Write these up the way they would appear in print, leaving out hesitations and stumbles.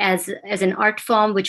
as an art form which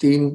3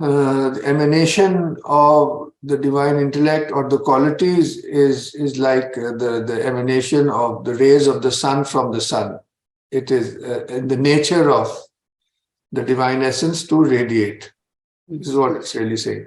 the emanation of the divine intellect or the qualities is like the emanation of the rays of the sun from the sun. It is in the nature of the divine essence to radiate. This is what it's really saying.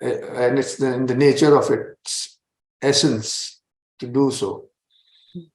and it's in the nature of its essence to do so.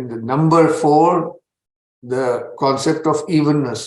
in the number 4 the concept of evenness,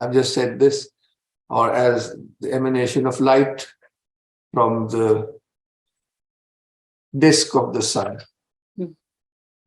I've just said this, or as the emanation of light from the disk of the sun.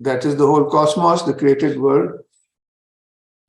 that is the whole cosmos, the created world,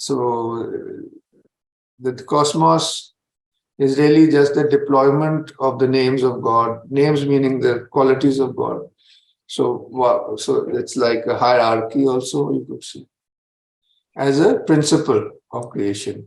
So the cosmos is really just the deployment of the names of God, names meaning the qualities of God. So it's like a hierarchy also, you could see, as a principle of creation.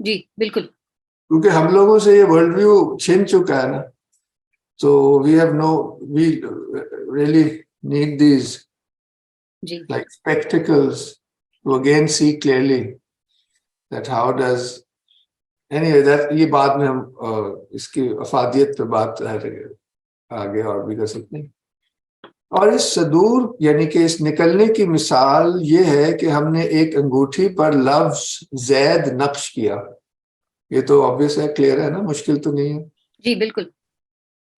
جی بالکل. کیونکہ ہم لوگوں سے یہ world view چھن چکا ہے نا. So we really need these G like spectacles to again see clearly that how does anyway that یہ بعد میں ہم اس کی افادیت پہ بات آگے اور بھی کر سکتے ہیں. اور اس صدور یعنی کہ اس نکلنے کی مثال یہ ہے کہ ہم نے ایک انگوٹھی پر لفظ زید نقش کیا. یہ تو obvious ہے, کلیئر ہے نا, مشکل تو نہیں ہے. جی بالکل.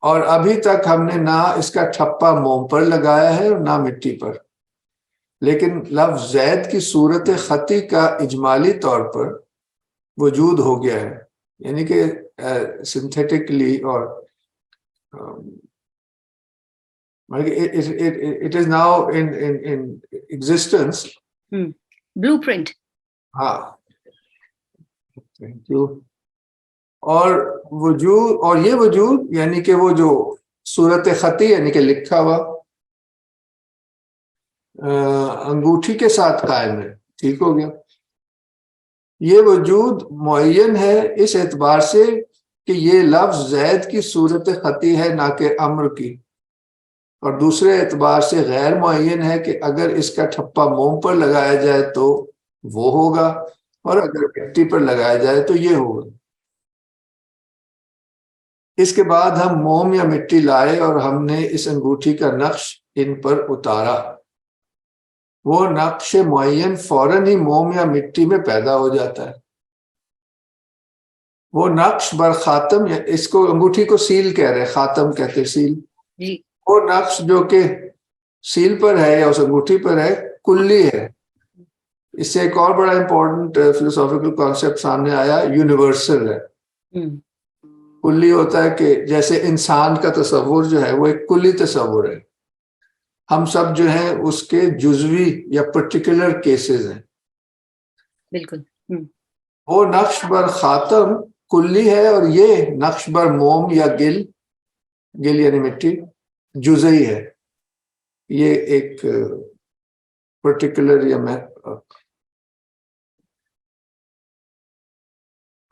اور ابھی تک ہم نے نہ اس کا ٹھپا موم پر لگایا ہے اور نہ مٹی پر, لیکن لفظ زید کی صورت خطی کا اجمالی طور پر وجود ہو گیا ہے, یعنی کہ سنتھیٹکلی اور it is now in existence. Blueprint. ہاں, thank you. اور وجود, اور یہ وجود یعنی کہ وہ جو صورت خطی یعنی کہ لکھا ہوا انگوٹھی کے ساتھ قائم ہے. ٹھیک ہو گیا. یہ وجود معین ہے اس اعتبار سے کہ یہ لفظ زید کی صورت خطی ہے نہ کہ امر کی, اور دوسرے اعتبار سے غیر معین ہے کہ اگر اس کا ٹھپا موم پر لگایا جائے تو وہ ہوگا, اور اگر مٹی پر لگایا جائے تو یہ ہوگا. اس کے بعد ہم موم یا مٹی لائے اور ہم نے اس انگوٹھی کا نقش ان پر اتارا. وہ نقش معین فوراً ہی موم یا مٹی میں پیدا ہو جاتا ہے. وہ نقش بر خاتم, یا اس کو انگوٹھی کو سیل کہہ رہے, خاتم کہتے سیل. وہ نقش جو کہ سیل پر ہے یا اس انگوٹھی پر ہے کلی ہے. اس سے ایک اور بڑا امپورٹنٹ فلسافیکل کانسیپٹ سامنے آیا, یونیورسل ہے. کلی ہوتا ہے کہ جیسے انسان کا تصور جو ہے وہ ایک کلی تصور ہے, ہم سب جو ہیں اس کے جزوی یا پرٹیکولر کیسز ہیں. بالکل. وہ نقش بر خاتم کلی ہے, اور یہ نقش بر موم یا گل یعنی مٹی جزئی ہے. یہ ایک پرٹیکولر یا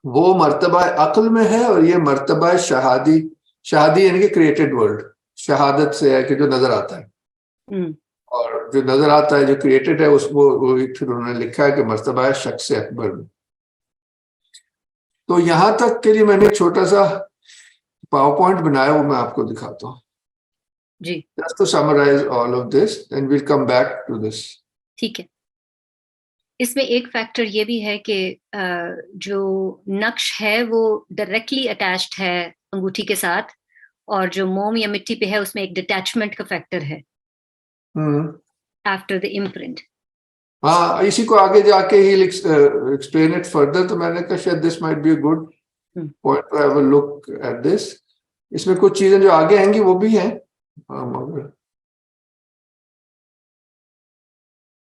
وہ مرتبہ عقل میں ہے, اور یہ مرتبہ شہادی یعنی کہ کریٹڈ ورلڈ, شہادت سے ہے کہ جو نظر آتا ہے. اور جو نظر آتا ہے جو کریٹڈ ہے اس وہ پھر انہوں نے لکھا ہے کہ مرتبہ شخص اکبر میں. تو یہاں تک کے لیے میں نے ایک چھوٹا سا پاور پوائنٹ بنایا, وہ میں آپ کو دکھاتا ہوں. جی, just to summarize all of this and we'll come back to this. ٹھیک ہے. اس میں ایک فیکٹر یہ بھی ہے کہ جو نقش ہے وہ ڈائریکٹلی اٹیچڈ ہے انگوٹھی کے ساتھ, اور جو موم یا مٹی پہ ہے اس میں ایک ڈٹیچمنٹ کا فیکٹر ہے after the imprint. ہاں, اسی کو آگے جا کے ہی explain it further, تو میں نے کہا شاید this might be a good point to have a look at this. اس میں کچھ چیزیں جو آگے آئیں گی وہ بھی ہیں.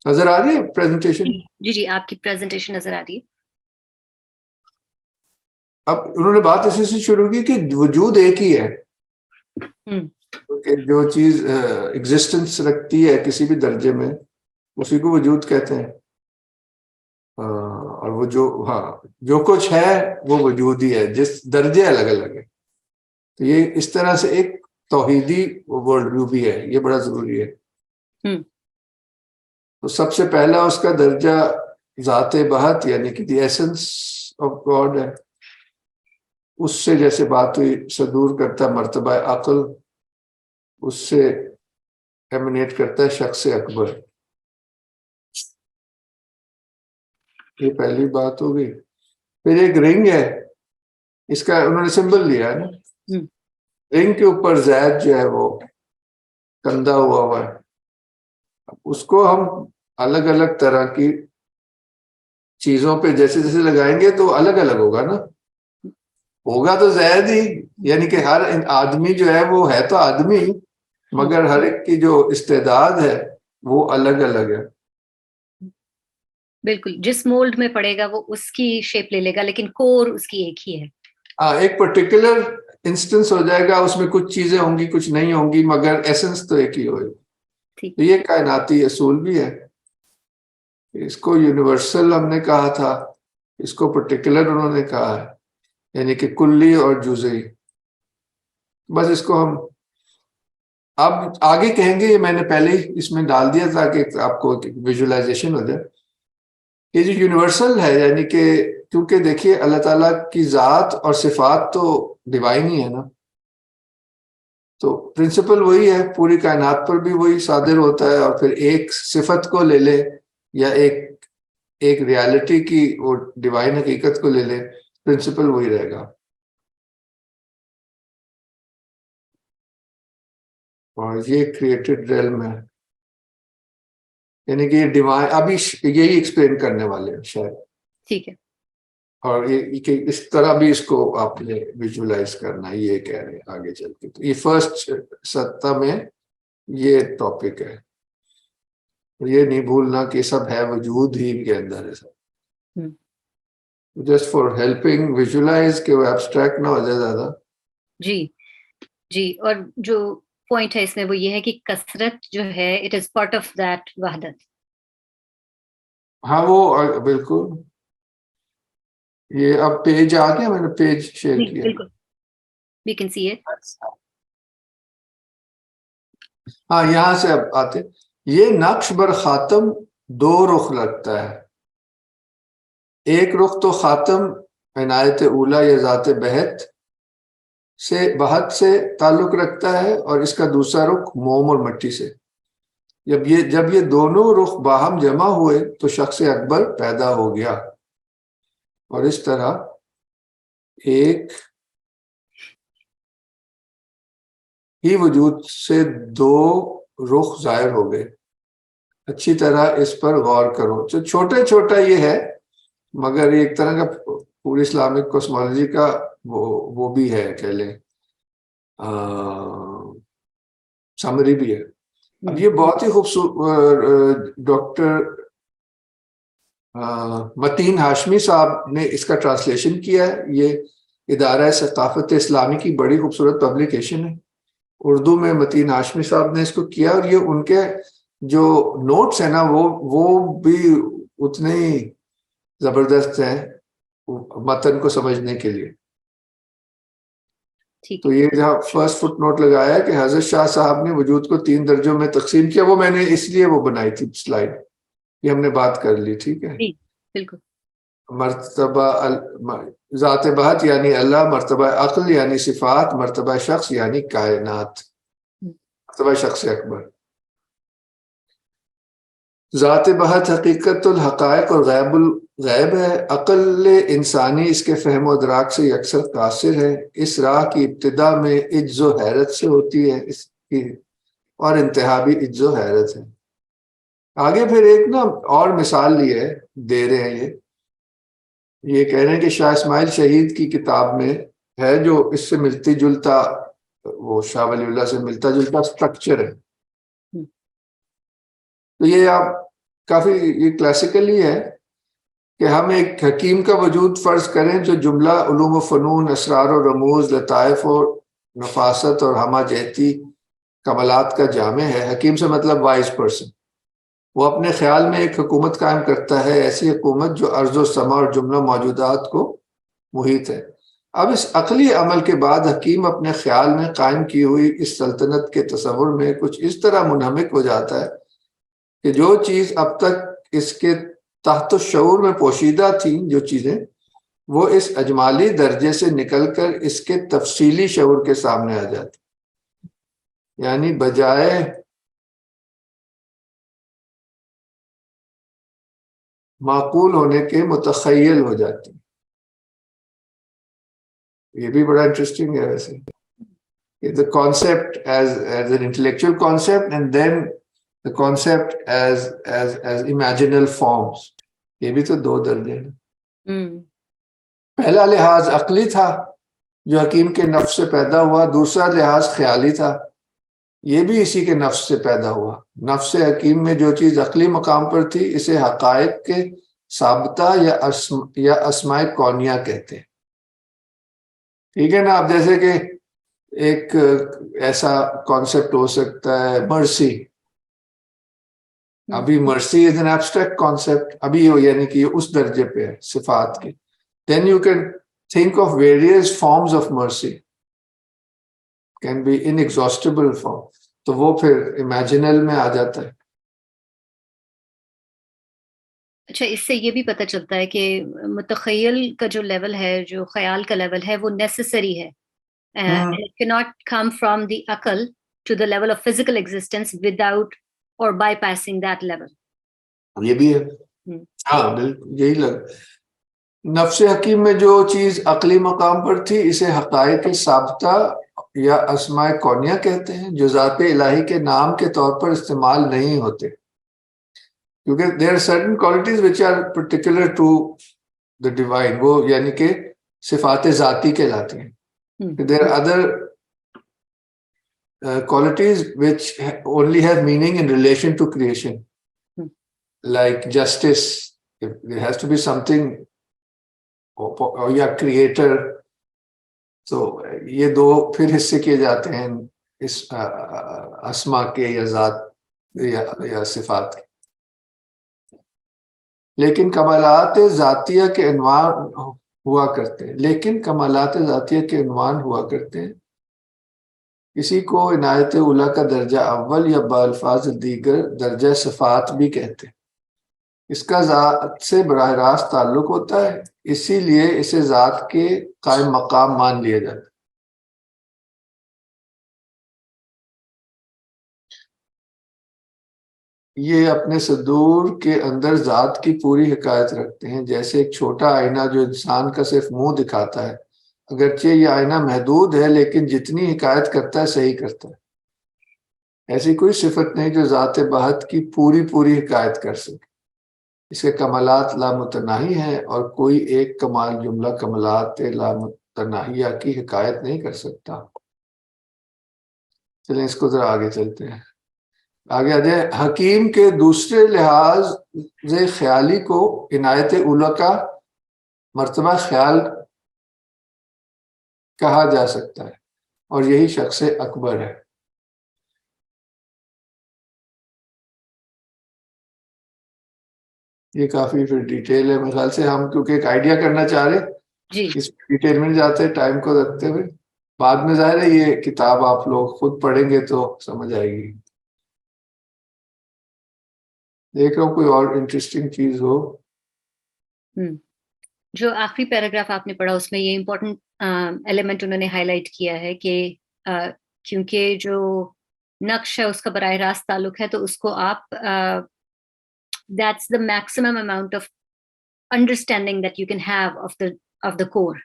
نظر آ رہی ہے پریزنٹیشن؟ جی آپ کی پریزنٹیشن نظر آ رہی ہے. اب انہوں نے بات اسی سے شروع کی کہ وجود ایک ہی ہے, کہ جو چیز ایگزسٹنس رکھتی ہے کسی بھی درجے میں اسی کو وجود کہتے ہیں, اور وہ جو کچھ ہے وہ وجود ہی ہے, جس درجے الگ الگ ہے. تو یہ اس طرح سے ایک توحیدی ورلڈ ویو بھی ہے, یہ بڑا ضروری ہے. تو سب سے پہلا اس کا درجہ ذات بہت یعنی کہ دی ایسنس آف گاڈ ہے. اس سے جیسے بات ہوئی صدور کرتا مرتبہ عقل, اس سے ایمنیٹ کرتا ہے شخص اکبر. یہ پہلی بات ہو گئی. پھر ایک رنگ ہے, اس کا انہوں نے سمبل لیا ہے نا, رنگ کے اوپر زید جو ہے وہ کندھا ہوا ہے. اس کو ہم الگ الگ طرح کی چیزوں پہ جیسے جیسے لگائیں گے تو الگ الگ ہوگا نا, ہوگا تو زید ہی, یعنی کہ ہر آدمی جو ہے وہ ہے تو آدمی, مگر ہر ایک کی جو استعداد ہے وہ الگ الگ ہے. بالکل, جس مولڈ میں پڑے گا وہ اس کی شیپ لے لے گا, لیکن کور اس کی ایک ہی ہے. ایک پرٹیکولر انسٹنس ہو جائے گا, اس میں کچھ چیزیں ہوں گی کچھ نہیں ہوں گی, مگر ایسنس تو ایک ہی ہوئے. تو یہ کائناتی اصول بھی ہے. اس کو یونیورسل ہم نے کہا تھا, اس کو پرٹیکولر انہوں نے کہا ہے، یعنی کہ کلی اور جزئی. بس اس کو ہم اب آگے کہیں گے، یہ میں نے پہلے ہی اس میں ڈال دیا تاکہ آپ کو ویژولائزیشن ہو جائے. یہ جو یونیورسل ہے، یعنی کہ کیونکہ دیکھیے اللہ تعالیٰ کی ذات اور صفات تو ڈیوائن ہی ہے نا، تو پرنسپل وہی ہے، پوری کائنات پر بھی وہی صادر ہوتا ہے. اور پھر ایک صفت کو لے لے یا ایک ریالٹی کی وہ ڈیوائن حقیقت کو لے لے، پرنسپل وہی رہے گا. اور یہ کریٹڈ ریلم ہے، یعنی کہ یہ ڈیوائن ابھی یہی ایکسپلین کرنے والے ہیں شاید. ٹھیک ہے. اور یہ کہ اس طرح بھی اس کو آپ نے ویژولائز کرنا ہے، یہ کہہ رہے ہیں آگے چل کے. تو یہ فرسٹ سطح میں یہ ٹاپک ہے. یہ نہیں بھولنا کہ سب ہے، وجود ہی ان کے اندر ہے سب. جسٹ فار ہیلپنگ ویژولائز کہ وہ ایبسٹریکٹ نہ ہو جائے زیادہ. جی جی. اور جو پوائنٹ ہے اس میں وہ یہ ہے کہ کثرت جو ہے it is part of that وحدت. ہاں وہ بالکل. یہ اب پیج آ گیا، میں نے پیج شیئر کیا. بالکل وی کین سی اٹ. ہاں یہاں سے اب آتے. یہ نقش بر خاتم دو رخ رکھتا ہے. ایک رخ تو خاتم عنایت اولا یا ذات بہت سے تعلق رکھتا ہے، اور اس کا دوسرا رخ موم اور مٹی سے. جب یہ دونوں رخ باہم جمع ہوئے تو شخص اکبر پیدا ہو گیا. اور اس طرح ایک ہی وجود سے دو رخ ظاہر ہو گئے. اچھی طرح اس پر غور کرو. جو چھوٹا یہ ہے، مگر ایک طرح کا پوری اسلامک کوسمولوجی کا وہ بھی ہے، کہہ لیں سمری بھی ہے. اب یہ بہت ہی خوبصورت ڈاکٹر متین ہاشمی صاحب نے اس کا ٹرانسلیشن کیا ہے. یہ ادارہ ثقافت اسلامی کی بڑی خوبصورت پبلیکیشن ہے. اردو میں متین ہاشمی صاحب نے اس کو کیا، اور یہ ان کے جو نوٹس ہیں نا وہ بھی اتنے ہی زبردست ہیں متن کو سمجھنے کے لیے. تو یہ جہاں فرسٹ فٹ نوٹ لگایا ہے کہ حضرت شاہ صاحب نے وجود کو 3 درجوں میں تقسیم کیا، وہ میں نے اس لیے وہ بنائی تھی سلائیڈ، یہ ہم نے بات کر لی. ٹھیک ہے. بالکل. مرتبہ ذات بہت یعنی اللہ، مرتبہ عقل یعنی صفات، مرتبہ شخص یعنی کائنات، مرتبہ شخص اکبر. ذات بہت حقیقت الحقائق اور غیب ہے. عقل انسانی اس کے فہم و ادراک سے یکسر قاصر ہے. اس راہ کی ابتدا میں عجز و حیرت سے ہوتی ہے، اس کی اور انتہا بھی عجز و حیرت ہے. آگے پھر ایک نا اور مثال دے رہے ہیں. یہ کہہ رہے ہیں کہ شاہ اسماعیل شہید کی کتاب میں ہے، جو اس سے ملتی جلتا، وہ شاہ ولی اللہ سے ملتا جلتا سٹرکچر ہے. تو یہ آپ کافی یہ کلاسیکل ہی ہے کہ ہم ایک حکیم کا وجود فرض کریں جو جملہ علوم و فنون، اسرار و رموز، لطائف و نفاست اور ہمہ جہتی کمالات کا جامع ہے. حکیم سے مطلب وائز پرسن. وہ اپنے خیال میں ایک حکومت قائم کرتا ہے، ایسی حکومت جو ارض و سما اور جملہ موجودات کو محیط ہے. اب اس عقلی عمل کے بعد حکیم اپنے خیال میں قائم کی ہوئی اس سلطنت کے تصور میں کچھ اس طرح منہمک ہو جاتا ہے کہ جو چیز اب تک اس کے تحت الشعور میں پوشیدہ تھیں، جو چیزیں، وہ اس اجمالی درجے سے نکل کر اس کے تفصیلی شعور کے سامنے آ جاتی، یعنی بجائے معقول ہونے کے متخیل ہو جاتی. یہ بھی بڑا انٹرسٹنگ ہے ویسے. The concept as an intellectual concept and then the concept as imaginal forms. یہ بھی تو 2 درجے ہیں. پہلا لحاظ عقلی تھا جو حکیم کے نفس سے پیدا ہوا، دوسرا لحاظ خیالی تھا، یہ بھی اسی کے نفس سے پیدا ہوا. نفس حکیم میں جو چیز عقلی مقام پر تھی اسے حقائق کے ثابتہ یا اسماء کونیہ کہتے ہیں. ٹھیک ہے نا. اب جیسے کہ ایک ایسا کانسیپٹ ہو سکتا ہے مرسی. ابھی مرسی از این ایبسٹریکٹ کانسیپٹ, ابھی وہ یعنی کہ اس درجے پہ ہے صفات کے. Then you can think of various forms of mercy, can be inexhaustible form, تو وہ پھر امیجنل میں آ جاتا ہے. اچھا, اس سے یہ بھی پتہ چلتا ہے کہ متخیل کا جو لیول ہے, جو خیال کا لیول ہے, وہ نیسسری ہے. It cannot come from the aql to the level of physical existence without or bypassing that level. یہ بھی ہے. ہاں بالکل یہی نفس حکیم میں جو چیز عقلی مقام پر تھی, اسے حقائق ثابتہ یا اسماء کونیہ کہتے ہیں, جو ذات الہی کے نام کے طور پر استعمال نہیں ہوتے, کیونکہ there are certain qualities which are particular to the divine, وہ یعنی کہ صفات ذاتی کہلاتی ہیں. There are other qualities which only have meaning in relation to creation, like justice. There has to be something, or یا creator. تو یہ دو پھر حصے کیے جاتے ہیں اس اسما کے یا ذات یا صفات کے. لیکن کمالات ذاتیہ کے عنوان ہوا کرتے ہیں. کسی کو عنایت اولیٰ کا درجہ اول یا بالفاظ دیگر درجہ صفات بھی کہتے ہیں. اس کا ذات سے براہ راست تعلق ہوتا ہے, اسی لیے اسے ذات کے قائم مقام مان لیا جاتا ہے. یہ اپنے صدور کے اندر ذات کی پوری حکایت رکھتے ہیں, جیسے ایک چھوٹا آئینہ جو انسان کا صرف منہ دکھاتا ہے. اگرچہ یہ آئینہ محدود ہے, لیکن جتنی حکایت کرتا ہے صحیح کرتا ہے. ایسی کوئی صفت نہیں جو ذات بہت کی پوری حکایت کر سکے. اس کے کمالات لامتناہی ہیں, اور کوئی ایک کمال جملہ کمالات لامتناہیہ کی حکایت نہیں کر سکتا. چلیں اس کو ذرا آگے چلتے ہیں. آگے آ جائے. حکیم کے دوسرے لحاظ خیالی کو عنایت اولیٰ کا مرتبہ خیال کہا جا سکتا ہے, اور یہی شخص اکبر ہے. یہ کافی پھر ڈیٹیل ہے. میرے خیال سے ہم کیونکہ ایک آئیڈیا کرنا چاہ رہے جی, اس ڈیٹیل میں جاتے ہیں ٹائم کو رکھتے ہوئے. بعد میں ظاہر ہے یہ کتاب آپ لوگ خود پڑھیں گے تو سمجھ آئے گی. دیکھ رہا ہوں کوئی اور انٹرسٹنگ چیز ہو. جو آخری پیراگراف آپ نے پڑھا اس میں یہ امپورٹنٹ ایلیمنٹ انہوں نے ہائی لائٹ کیا ہے کہ کیونکہ جو نقش ہے اس کا براہ راست تعلق ہے, تو اس کو آپ that's the maximum amount of understanding that you can have of the core,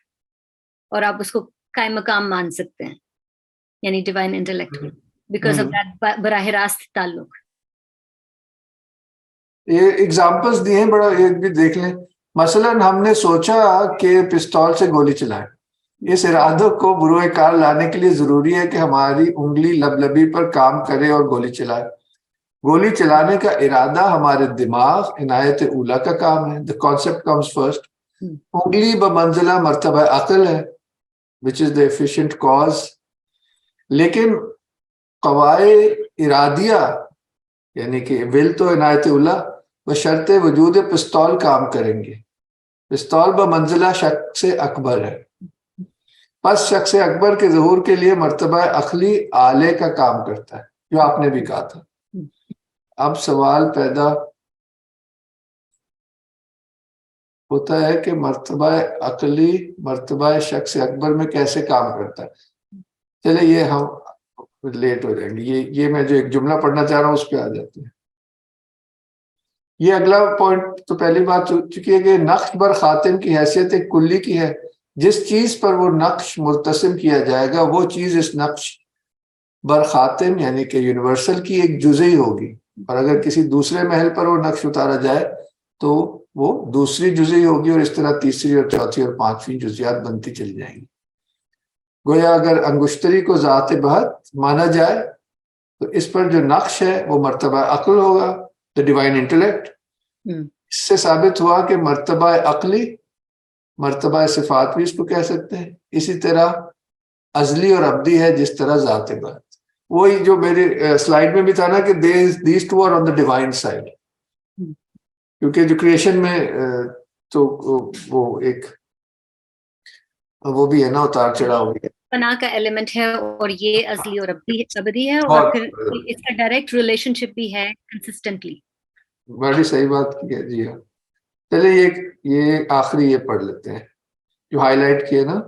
اور آپ اس کو قائم مقام مان سکتے ہیں, یعنی divine intellect, because of that براہ راست تعلق. یہ ایگزامپلس دیے ہیں, بڑا ایک بھی دیکھ لیں. مثلا ہم نے سوچا کہ پستول سے گولی چلائیں. اس ارادوں کو بروئے کار لانے کے لیے ضروری ہے کہ ہماری انگلی لبلبی پر کام کرے اور گولی چلائے. گولی چلانے کا ارادہ ہمارے دماغ عنایت اولیٰ کا کام ہے. The concept comes first. انگلی بمنزلہ مرتبہ عقل ہے, which is the efficient cause. لیکن قوائے ارادیہ یعنی کہ ول تو عنایت اولیٰ بشرط وجود پستول کام کریں گے. پستول بمنزلہ شخص اکبر ہے. پس شخص اکبر کے ظہور کے لیے مرتبہ عقلی آلے کا کام کرتا ہے, جو آپ نے بھی کہا تھا. اب سوال پیدا ہوتا ہے کہ مرتبہ عقلی مرتبہ شخص اکبر میں کیسے کام کرتا ہے. چلے یہ ہم لیٹ ہو جائیں گے. یہ میں جو ایک جملہ پڑھنا چاہ رہا ہوں اس پہ آ جاتے ہیں. یہ اگلا پوائنٹ تو پہلی بات چکی ہے کہ نقش بر خاتم کی حیثیت ایک کلی کی ہے. جس چیز پر وہ نقش مرتسم کیا جائے گا وہ چیز اس نقش بر خاتم یعنی کہ یونیورسل کی ایک جزئی ہوگی, اور اگر کسی دوسرے محل پر وہ نقش اتارا جائے تو وہ دوسری جزئی ہوگی, اور اس طرح تیسری اور چوتھی اور پانچویں جزیات بنتی چلی جائیں گی. گویا اگر انگشتری کو ذات بہت مانا جائے تو اس پر جو نقش ہے وہ مرتبہ عقل ہوگا, the divine intellect. اس سے ثابت ہوا کہ مرتبہ عقلی مرتبہ صفات بھی اس کو کہہ سکتے ہیں. اسی طرح ازلی اور ابدی ہے جس طرح ذات بہت. وہی جو میرے سلائڈ میں بھی تھا نا کہ these two are on the divine side, کیونکہ جو کریشن میں تو وہ ایک وہ بھی ہے نا اتار چڑھاؤ بھی ہے, فنا کا ایلیمنٹ ہے اور یہ ازلی اور ابدی ہے, اور پھر اس کا ڈائریکٹ ریلیشن شپ بھی ہے کنسسٹنٹلی. بڑی صحیح بات کی ہے جی ہاں. چلے یہ آخری یہ پڑھ لیتے ہیں جو ہائی لائٹ کیے نا,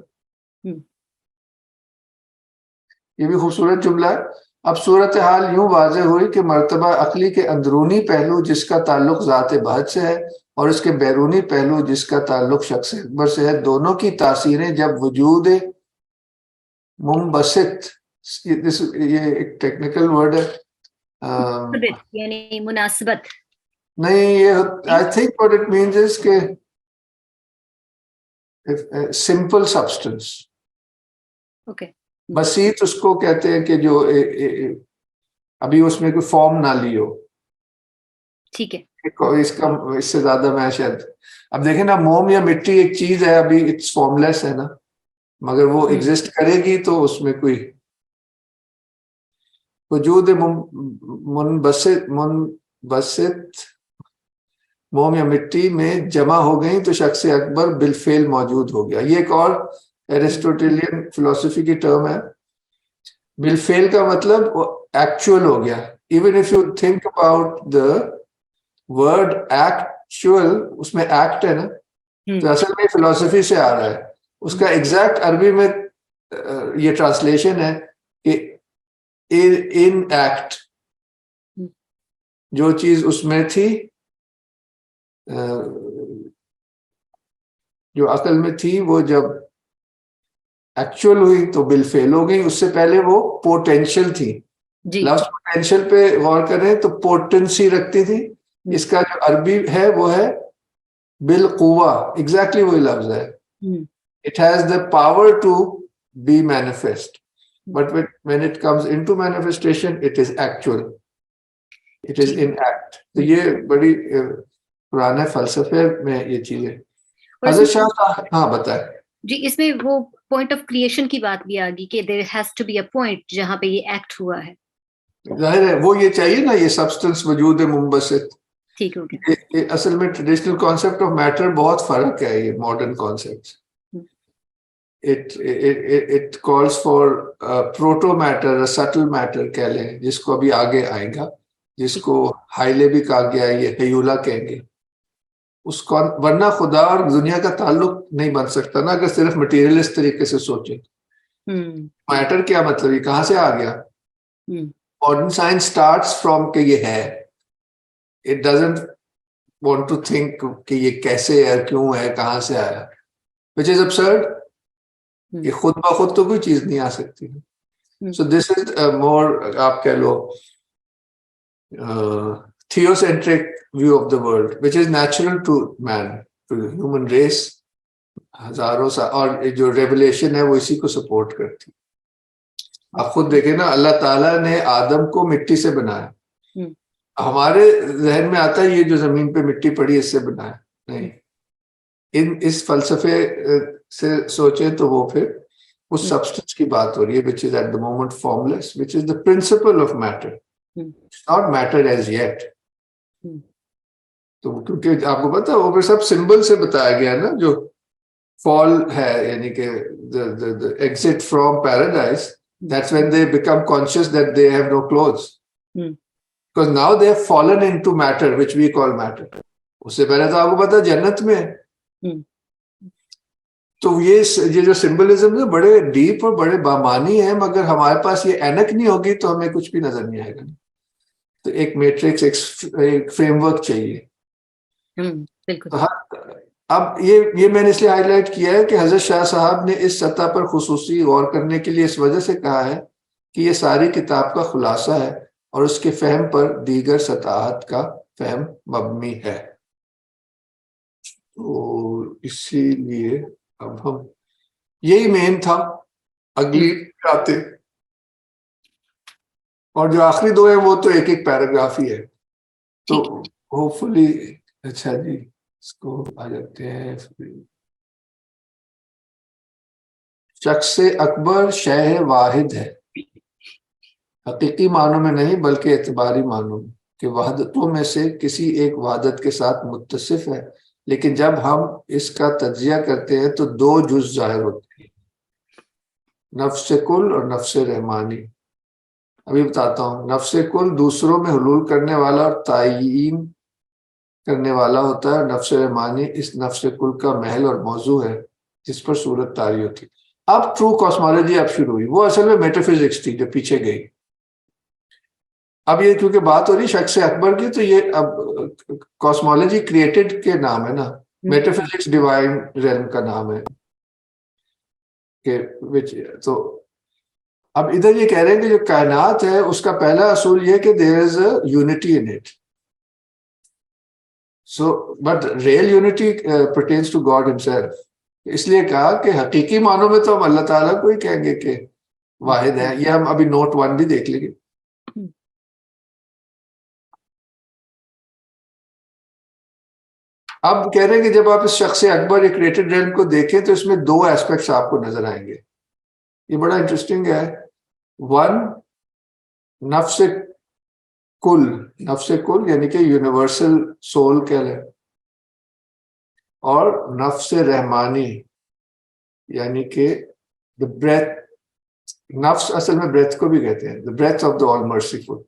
یہ بھی خوبصورت جملہ ہے. اب صورتحال یوں واضح ہوئی کہ مرتبہ عقلی کے اندرونی پہلو جس کا تعلق ذات بہت سے ہے اور اس کے بیرونی پہلو جس کا تعلق شخص اکبر سے ہے, دونوں کی تاثیریں جب وجود منبسط, یہ ایک ٹیکنیکل ورڈ ہے, یعنی مناسبت نہیں, یہ I think what it means is کہ سمپل سبسٹنس. اوکے, بسیط اس کو کہتے ہیں کہ جو ابھی اس میں کوئی فارم نہ لی ہو. ٹھیک ہے, اس کا اس سے زیادہ میں شاید, اب دیکھیں نا موم یا مٹی ایک چیز ہے, ابھی اٹس فارم لیس ہے نا, مگر وہ ایگزسٹ کرے گی تو اس میں کوئی وجود منبسط موم یا مٹی میں جمع ہو گئی تو شخص اکبر بالفعل موجود ہو گیا. یہ ایک اور ایرسٹوٹیلین فلسفی کی ٹرم ہے. بالفعل کا مطلب ایکچوئل ہو گیا. Even if you think about the word actual, اس میں ایکٹ ہے نا, تو اصل میں فلسفی سے آ رہا ہے. اس کا ایگزیکٹ عربی میں یہ ٹرانسلیشن ہے کہ ان ایکٹ, جو چیز اس میں تھی, جو عقل میں تھی, وہ جب ایکچوئل ہوئی تو بالفعل ہو گئی. اس سے پہلے وہ پوٹینشیل تھی. لفظ پوٹینشیل پہ غور کریں تو پوٹنسی رکھتی تھی. اس کا جو عربی ہے وہ ہے بالقوہ, ایگزیکٹلی وہی لفظ ہے. It has the power to be manifest, but when it comes into manifestation, it is actual. It is in act. تو یہ بڑی پرانے فلسفے میں یہ چیز ہے. حضرت شاہ صاحب, ہاں بتائیں جی. اس میں وہ پوائنٹ آف کریشن کی بات بھی آ گئی کہ there has to be a point جہاں پہ یہ ایکٹ ہوا ہے. ظاہر ہے وہ یہ چاہیے نا, یہ سبسٹنس وجود منبسط. ٹھیک ہو گیا. اصل میں ٹریڈیشنل کانسیپٹ آف میٹر بہت فرق ہے یہ modern concept. It calls for proto matter, a subtle matter کہہ لیں, جس کو ابھی آگے آئے گا, جس کو ہائلے بھی کہا گیا ہے, یہ ہیولا کہیں گے. اس کو ورنہ خدا اور دنیا کا تعلق نہیں بن سکتا نا اگر صرف مٹیریلسٹ طریقے سے سوچیں. میٹر کیا مطلب, یہ کہاں سے آ گیا؟ ماڈرن سائنس اسٹارٹس فرام کہ یہ ہے. It doesn't want to think کہ یہ کیسے ہے, کیوں ہے, کہاں سے آیا, which is absurd. یہ خود بخود تو کوئی چیز نہیں آ سکتی. سو دس از مور, آپ کہہ لو, theocentric view of the world, which is natural to man, to the human race. ہزاروں سال, اور جو ریولیشن ہے وہ اسی کو سپورٹ کرتی. آپ خود دیکھیں نا, اللہ تعالیٰ نے آدم کو مٹی سے بنایا. ہمارے ذہن میں آتا ہے یہ جو زمین پہ مٹی پڑی اس سے بنایا, نہیں. اس فلسفے سے سوچیں تو وہ پھر اس سبسٹنس کی بات ہو رہی ہے, which is at the moment formless, which is the principle of matter. It's not matter as yet. تو کیونکہ آپ کو پتا وہ پھر سب سمبل سے بتایا گیا نا, جو فال ہے یعنی کہ the exit from paradise, that's when they become conscious that they have no clothes. Because now they have fallen into matter, which we call matter. اس سے پہلے تو آپ کو پتا جنت میں ہے. تو یہ جو سمبلزم ہے بڑے ڈیپ اور بڑے بامانی ہیں, مگر ہمارے پاس یہ اینک نہیں ہوگی تو ہمیں کچھ بھی نظر نہیں آئے گا. تو ایک میٹرکس, ایک فریم ورک چاہیے. اب یہ میں نے اس لیے ہائی لائٹ کیا ہے کہ حضرت شاہ صاحب نے اس سطح پر خصوصی غور کرنے کے لیے اس وجہ سے کہا ہے کہ یہ ساری کتاب کا خلاصہ ہے اور اس کے فہم پر دیگر سطاحت کا فہم مبنی ہے. تو اسی لیے اب ہم, یہی مین تھا, اگلی آتے, اور جو آخری دو ہیں وہ تو ایک ایک پیراگراف ہی ہے. تو ہوپ فلی, اچھا جی اس کو آ جاتے ہیں. شخص اکبر شہ واحد ہے. حقیقی معنوں میں نہیں بلکہ اعتباری معنوں میں، کہ وحدتوں میں سے کسی ایک وحدت کے ساتھ متصف ہے، لیکن جب ہم اس کا تجزیہ کرتے ہیں تو دو جز ظاہر ہوتے ہیں، نفس کل اور نفس رحمانی۔ ابھی بتاتا ہوں، نفس کل دوسروں میں حلول کرنے والا اور تعیین کرنے والا ہوتا ہے، اور نفس رحمانی اس نفس کل کا محل اور موضوع ہے جس پر صورت طاری ہوتی ہے۔ اب ٹرو کاسمالوجی اب شروع ہوئی، وہ اصل میں میٹا فزکس تھی جو پیچھے گئی۔ اب یہ کیونکہ بات ہو رہی شخص اکبر کی، تو یہ اب کاسمالوجی کریٹڈ کے نام ہے نا، میٹا فزکس ڈیوائن ریلم کا نام ہے کہ تو اب ادھر یہ کہہ رہے ہیں کہ جو کائنات ہے اس کا پہلا اصول یہ کہ there is a unity in it, so but real unity pertains to God himself. اس لیے کہا کہ حقیقی معنوں میں تو ہم اللہ تعالیٰ کو ہی کہیں گے کہ واحد ہے۔ یہ ہم ابھی نوٹ 1 بھی دیکھ لیں گے۔ اب کہہ رہے ہیں کہ جب آپ اس شخص اکبر یا کریٹڈ ریلم کو دیکھیں تو اس میں دو ایسپیکٹس آپ کو نظر آئیں گے، یہ بڑا انٹرسٹنگ ہے۔ ون، نفس کل، نفس کل یعنی کہ یونیورسل سول کہہ لیں، اور نفس رحمانی یعنی کہ the breath، نفس اصل میں بریتھ کو بھی کہتے ہیں، the breath of the all merciful۔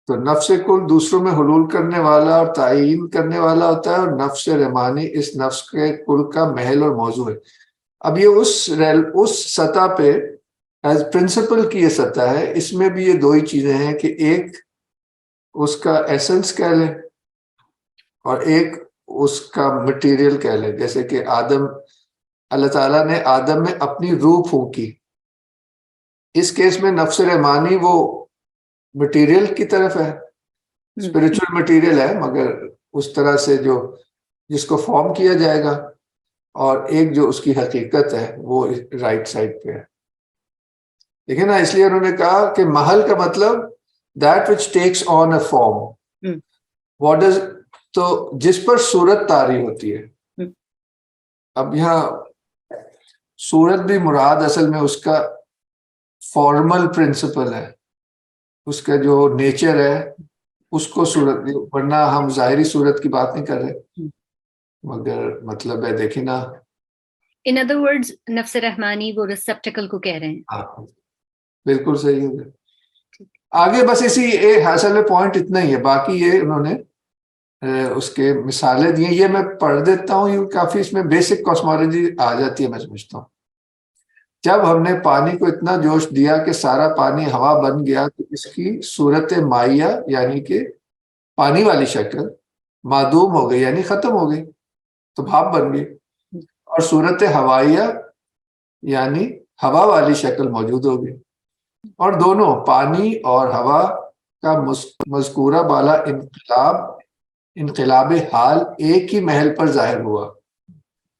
تو نفس کل دوسروں میں حلول کرنے والا اور تعین کرنے والا ہوتا ہے، اور نفس رحمانی اس نفس کے کل کا محل اور موضوع ہے۔ اب یہ اس سطح پہ ایز پرنسپل کی یہ سطح ہے، اس میں بھی یہ دو ہی چیزیں ہیں کہ ایک اس کا ایسنس کہہ لیں اور ایک اس کا مٹیریل کہہ لیں۔ جیسے کہ آدم، اللہ تعالیٰ نے آدم میں اپنی روح پھونکی، اس کیس میں نفس رحمانی وہ مٹیریل کی طرف ہے، اسپرچل مٹیریل ہے، مگر اس طرح سے جو جس کو فارم کیا جائے گا، اور ایک جو اس کی حقیقت ہے وہ رائٹ سائڈ پہ ہے۔ دیکھیں نا، اس لیے انہوں نے کہا کہ محل کا مطلب that which takes on a form, what does, تو جس پر صورت طاری ہوتی ہے۔ اب یہاں صورت بھی مراد اصل میں اس کا فارمل پرنسپل ہے، اس کا جو نیچر ہے اس کو صورت، ورنہ ہم ظاہری صورت کی بات نہیں کر رہے، مگر مطلب ہے دیکھیں نا، ان ادر ورڈز نفس رحمانی وہ ریسپٹیکل کو کہہ رہے ہیں۔ بالکل صحیح ہے۔ آگے بس اسی اصل میں پوائنٹ اتنا ہی ہے، باقی یہ انہوں نے اس کے مثالیں دی ہیں، یہ میں پڑھ دیتا ہوں، یہ کافی اس میں بیسک کاسمالوجی آ جاتی ہے میں سمجھتا ہوں۔ جب ہم نے پانی کو اتنا جوش دیا کہ سارا پانی ہوا بن گیا تو اس کی صورت مائع یعنی کہ پانی والی شکل معدوم ہو گئی، یعنی ختم ہو گئی، تو بھاپ بن گئی، اور صورت ہوائیہ یعنی ہوا والی شکل موجود ہو گئی، اور دونوں پانی اور ہوا کا مذکورہ بالا انقلاب حال ایک ہی محل پر ظاہر ہوا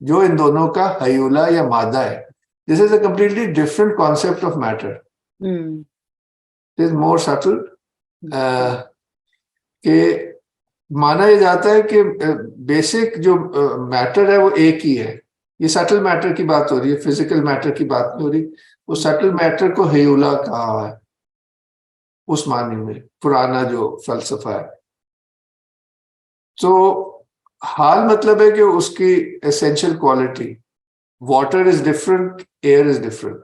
جو ان دونوں کا حیولہ یا مادہ ہے۔ This is a completely different concept of matter. It is more subtle. کہ مانا یہ جاتا ہے کہ بیسک جو میٹر ہے وہ ایک ہی ہے۔ یہ سٹل میٹر کی بات ہو رہی ہے، فزیکل میٹر کی بات نہیں ہو رہی۔ وہ سٹل میٹر کو حیولہ کہا ہے اس معنی میں، پرانا جو فلسفہ ہے۔ تو حال مطلب ہے کہ اس کی essential quality، water is different, air is different.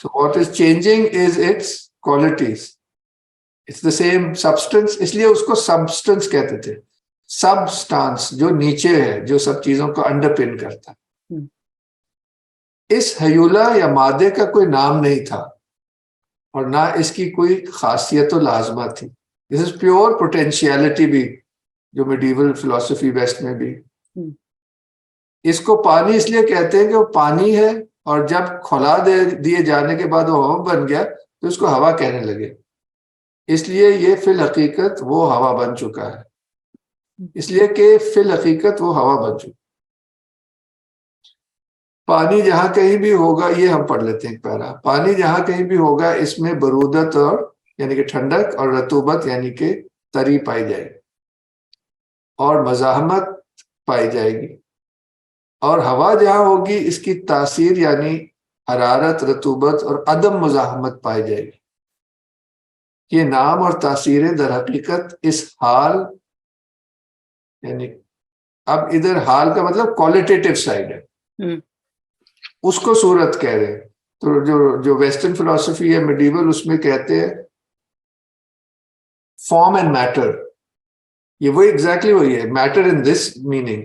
So what is changing is its qualities. It's the same substance، اس لیے اس کو substance کہتے تھے، substance جو نیچے ہے، جو سب چیزوں کو انڈر پن کرتا ہے۔ اس حیولہ یا مادے کا کوئی نام نہیں تھا اور نہ اس کی کوئی خاصیت و لازمہ تھی۔ This is pure potentiality بھی جو میڈیول فلسفی ویسٹ میں بھی۔ اس کو پانی اس لیے کہتے ہیں کہ وہ پانی ہے، اور جب کھلا دیے جانے کے بعد وہ ہوا بن گیا تو اس کو ہوا کہنے لگے، اس لیے یہ فی الحقیقت وہ ہوا بن چکا ہے، اس لیے کہ فی الحقیقت وہ ہوا بن چکا۔ پانی جہاں کہیں بھی ہوگا، یہ ہم پڑھ لیتے ہیں پہلا، پانی جہاں کہیں بھی ہوگا اس میں برودت اور یعنی کہ ٹھنڈک، اور رطوبت یعنی کہ تری پائی جائے گی، اور مزاحمت پائی جائے گی، اور ہوا جہاں ہوگی اس کی تاثیر یعنی حرارت، رطوبت اور عدم مزاحمت پائی جائے گی. یہ نام اور تاثیریں در حقیقت اس حال، یعنی اب ادھر حال کا مطلب کوالٹیٹیو سائڈ ہے، اس کو صورت کہہ رہے ہیں. تو جو ویسٹرن فلسفی ہے میڈیول، اس میں کہتے ہیں فارم اینڈ میٹر. یہ وہی ایگزیکٹلی وہی ہے، matter in this meaning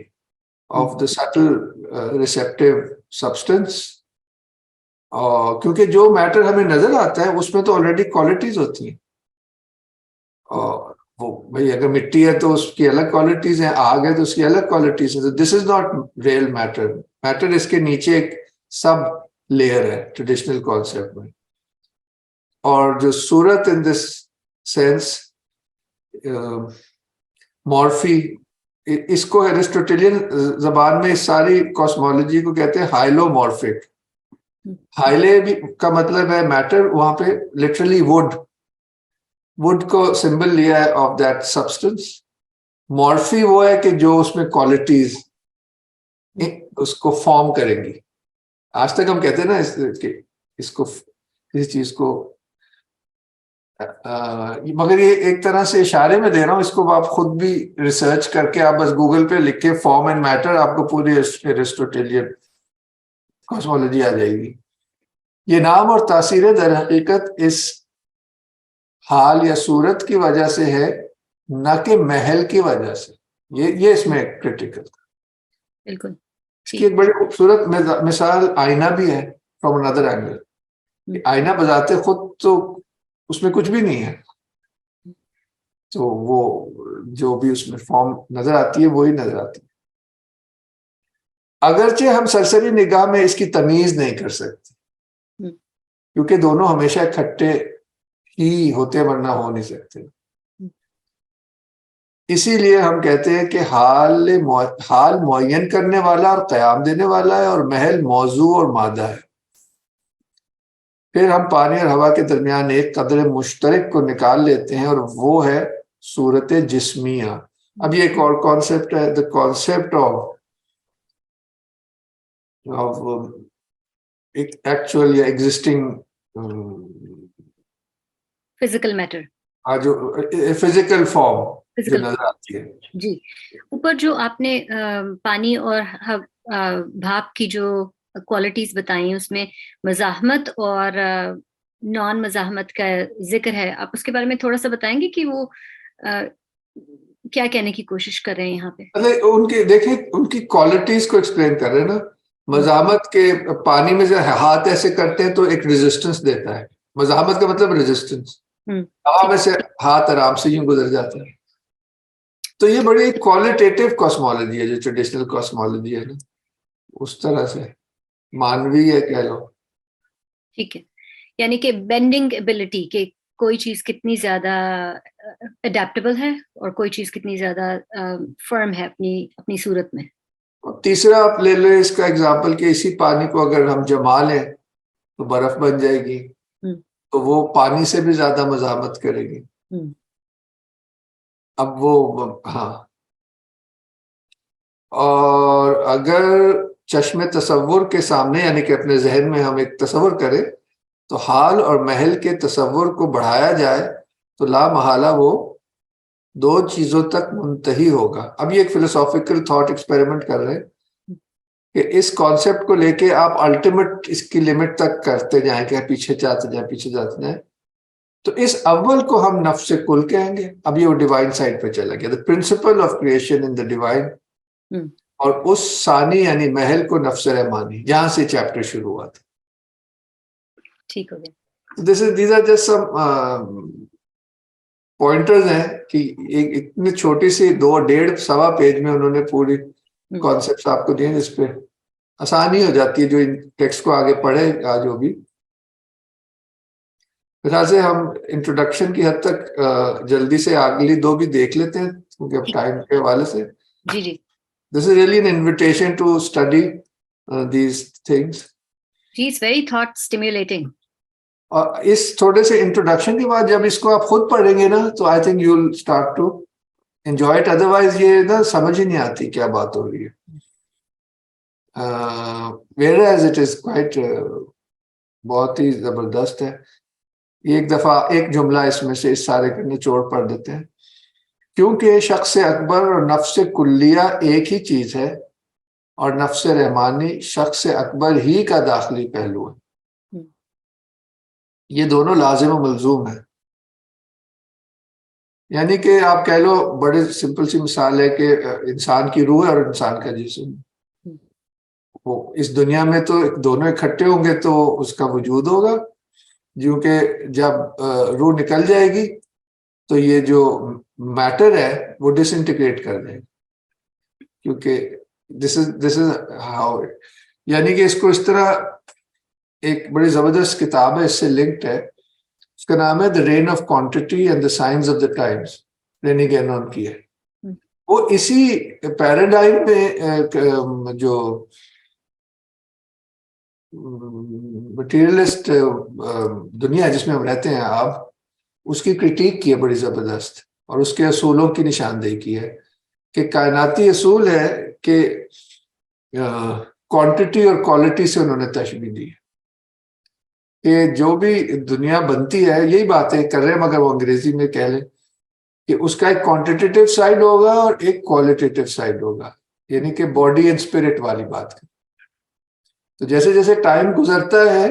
of the subtle receptive substance. اور کیونکہ جو میٹر ہمیں نظر آتا ہے اس میں تو آلریڈی کوالٹیز ہوتی ہیں. اور وہ بھائی اگر مٹی ہے تو اس کی الگ کوالٹیز ہیں، آگ ہے تو اس کی الگ کوالٹیز ہیں. This is not real matter. Matter اس کے نیچے ایک سب لیئر ہے ٹریڈیشنل کانسیپٹ میں. اور جو صورت ان دس سینس مورفی، اس کو ایرسٹوٹیلین زبان میں اس ساری کاسمولوجی کو کہتے ہیں ہائلومورفک. ہائلے بھی کا مطلب ہے میٹر، وہاں پہ لٹرلی وڈ کو سمبل لیا ہے آف دیٹ سبسٹنس. مورفی وہ ہے کہ جو اس میں کوالٹیز اس کو فارم کریں گی. آج تک ہم کہتے ہیں نا اس کو کسی چیز کو، مگر یہ ایک طرح سے اشارے میں دے رہا ہوں، اس کو آپ خود بھی ریسرچ کر کے آپ بس گوگل پہ لکھ کے فارم اینڈ میٹر، آپ کو پوری ایرسٹوٹیلین کاسمولوجی آ جائے گی. یہ نام اور تاثیریں در حقیقت اس حال یا صورت کی وجہ سے ہے، نہ کہ محل کی وجہ سے. یہ اس میں کریٹیکل. بالکل. اس کی ایک بڑی خوبصورت مثال آئینہ بھی ہے فرام اندر اینگل. آئینہ بذات خود تو اس میں کچھ بھی نہیں ہے، تو وہ جو بھی اس میں فارم نظر آتی ہے وہی نظر آتی ہے. اگرچہ ہم سرسری نگاہ میں اس کی تمیز نہیں کر سکتے کیونکہ دونوں ہمیشہ اکٹھے ہی ہوتے ورنہ ہو نہیں سکتے. اسی لیے ہم کہتے ہیں کہ حال معین کرنے والا اور قیام دینے والا ہے، اور محل موضوع اور مادہ ہے. پھر ہم پانی اور ہوا کے درمیان ایک قدر مشترک کو نکال لیتے ہیں، اور وہ ہے صورت جسمیہ. اب یہ ایک اور کانسیپٹ ہے، the concept of actual یا ایگزسٹنگ فزیکل میٹر، جو فزیکل فارم جو نظر آتی ہے. جی. اوپر جو آپ نے پانی اور بھاپ کی جو کوالٹیز بتائیں، اس میں مزاحمت اور نان مزاحمت کا ذکر ہے. آپ اس کے بارے میں تھوڑا سا بتائیں گے کہ وہ کیا کہنے کی کوشش کر رہے ہیں یہاں پہ؟ ان کی دیکھیں، ان کی کوالٹیز کو ایکسپلین کر رہے ہیں نا. مزاحمت کے پانی میں سے ہاتھ ایسے کرتے ہیں تو ایک ریزسٹنس دیتا ہے. مزاحمت کا مطلب ریزسٹنس. ہوا میں سے ہاتھ آرام سے یوں گزر جاتا ہے. تو یہ بڑی کوالٹیٹیو کاسمولوجی ہے جو ٹریڈیشنل کاسمولوجی ہے نا، اس طرح سے مانوی ہے کہہ لو. ٹھیک ہے. یعنی کہ بینڈنگ ایبلٹی، کہ کوئی چیز کتنی زیادہ اڈیپٹیبل ہے اور کوئی چیز کتنی زیادہ فرم ہے اپنی صورت میں. اور تیسرا آپ لے لیں اس کا ایگزامپل کہ اسی پانی کو اگر ہم جما لیں تو برف بن جائے گی، تو وہ پانی سے بھی زیادہ مزاحمت کرے گی. اب وہ ہاں، اور اگر چشم تصور کے سامنے، یعنی کہ اپنے ذہن میں ہم ایک تصور کریں تو حال اور محل کے تصور کو بڑھایا جائے تو لا محالہ وہ دو چیزوں تک منتہی ہوگا. اب یہ ایک فلسافیکل تھاٹ ایکسپیریمنٹ کر رہے ہیں کہ اس کانسیپٹ کو لے کے آپ الٹیمیٹ اس کی لمٹ تک کرتے جائیں کہ پیچھے جاتے جائیں. تو اس اول کو ہم نفس کل کہیں گے. اب یہ وہ ڈیوائن سائڈ پہ چلا گیا، the principle of creation in the divine. اور اس ثانی یعنی محل کو نفس رحمانی، جہاں سے چیپٹر شروع ہوا تھا. ٹھیک ہو گیا. These are just some pointers ہیں کہ ایک اتنی چھوٹی سی 2.5 پیج میں انہوں نے پوری کانسیپٹس آپ کو دیے، جس پہ آسانی ہو جاتی ہے جو ان ٹیکسٹ کو آگے پڑھے گا. جو بھی خیال سے ہم انٹروڈکشن کی حد تک جلدی سے اگلی 2 بھی دیکھ لیتے ہیں کیونکہ اب ٹائم کے حوالے سے. جی جی. This is really an invitation to study these things. G, it's very thought stimulating. اور اس تھوڑے سے انٹروڈکشن کے بعد جب اس کو آپ خود پڑھیں گے نا تو I think you will start to enjoy it. Otherwise یہ نا سمجھ ہی نہیں آتی کیا بات ہو رہی ہے. Whereas it is quite بہت ہی زبردست ہے. ایک دفعہ ایک جملہ اس میں سے اس سارے کے نچوڑ پڑھ دیتے ہیں. کیونکہ شخص اکبر اور نفس کلیہ ایک ہی چیز ہے اور نفس رحمانی شخص اکبر ہی کا داخلی پہلو ہے. یہ دونوں لازم و ملزوم ہیں. یعنی کہ آپ کہہ لو بڑے سمپل سی مثال ہے کہ انسان کی روح اور انسان کا جسم, وہ اس دنیا میں تو دونوں اکٹھے ہوں گے تو اس کا وجود ہوگا, کیونکہ جب روح نکل جائے گی تو یہ جو میٹر ہے وہ ڈس انٹیگریٹ کر دیں گے, کیونکہ دس از ہاؤ, یعنی کہ اس کو اس طرح ایک بڑی زبردست کتاب ہے اس سے لنکڈ ہے, اس کا نام ہے the reign of quantity and the science of the times, Rene Guenon کی ہے. وہ اسی پیراڈائم میں جو مٹیریلسٹ دنیا جس میں ہم رہتے ہیں اب, اس کی کرٹیک کی ہے بڑی زبردست, اور اس کے اصولوں کی نشاندہی کی ہے کہ کائناتی اصول ہے کہ کوانٹٹی اور کوالٹی سے انہوں نے تشبیہ دی ہے کہ جو بھی دنیا بنتی ہے, یہی باتیں کر رہے ہیں مگر وہ انگریزی میں کہہ لیں کہ اس کا ایک کوانٹیٹیو سائڈ ہوگا اور ایک کوالٹیٹیو سائڈ ہوگا, یعنی کہ باڈی اینڈ اسپرٹ والی بات. تو جیسے جیسے ٹائم گزرتا ہے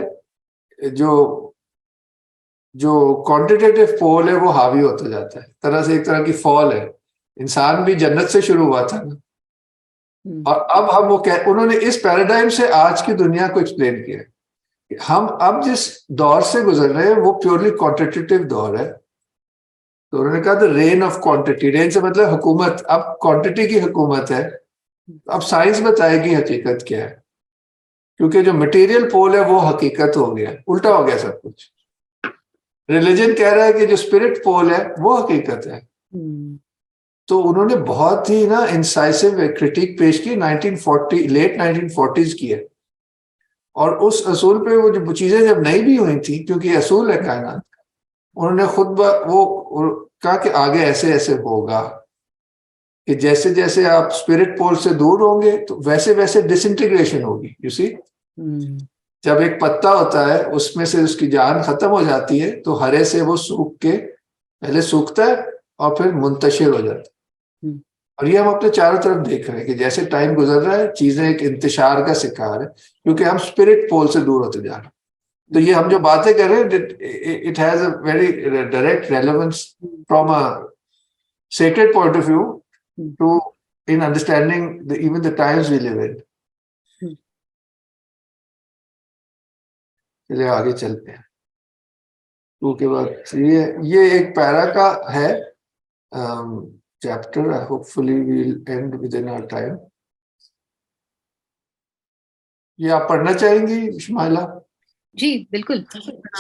جو کوانٹیٹیو پول ہے وہ حاوی ہوتا جاتا ہے, طرح سے ایک طرح کی فال ہے. انسان بھی جنت سے شروع ہوا تھا نا, اور اب ہم انہوں نے اس پیراڈائم سے آج کی دنیا کو ایکسپلین کیا کہ ہم اب جس دور سے گزر رہے ہیں وہ پیورلی کوانٹیٹیو دور ہے. تو انہوں نے کہا دا رین آف کوانٹٹی, رین سے مطلب حکومت, اب کوانٹٹی کی حکومت ہے. اب سائنس بتائے گی حقیقت کیا ہے, کیونکہ جو مٹیریل پول ہے وہ حقیقت ہو گیا, الٹا ہو گیا سب کچھ. ریلیجن کہہ رہا ہے کہ جو اسپرٹ پول ہے وہ حقیقت ہے. تو انہوں نے بہت ہی نا انسائسو کرٹیک پیش کی 1940 لیٹ 1940s کی ہے, اور اس اصول پہ وہ جو چیزیں جب نہیں بھی ہوئی تھی, کیونکہ یہ اصول ہے کائنات کا, انہوں نے خود وہ کہا کہ آگے ایسے ایسے ہوگا کہ جیسے جیسے آپ اسپرٹ پول سے دور ہوں گے تو ویسے ویسے ڈس انٹیگریشن ہوگی. یو سی, جب ایک پتا ہوتا ہے اس میں سے اس کی جان ختم ہو جاتی ہے تو ہرے سے وہ سوکھ کے پہلے سوکھتا ہے اور پھر منتشر ہو جاتا ہے. اور یہ ہم اپنے چاروں طرف دیکھ رہے ہیں کہ جیسے ٹائم گزر رہا ہے چیزیں ایک انتشار کا شکار ہے, کیونکہ ہم اسپرٹ پول سے دور ہوتے جا رہے ہیں. تو یہ ہم جو باتیں کر رہے ہیں it has a very direct relevance from a sacred point of view to in understanding even the times we live in. چلیے آگے چلتے ہیں. ٹو کے بعد یہ ایک پیرا کا ہے chapter, hopefully we'll end within hour time. یہ آپ پڑھنا چاہیں گی شمائلہ؟ جی بالکل.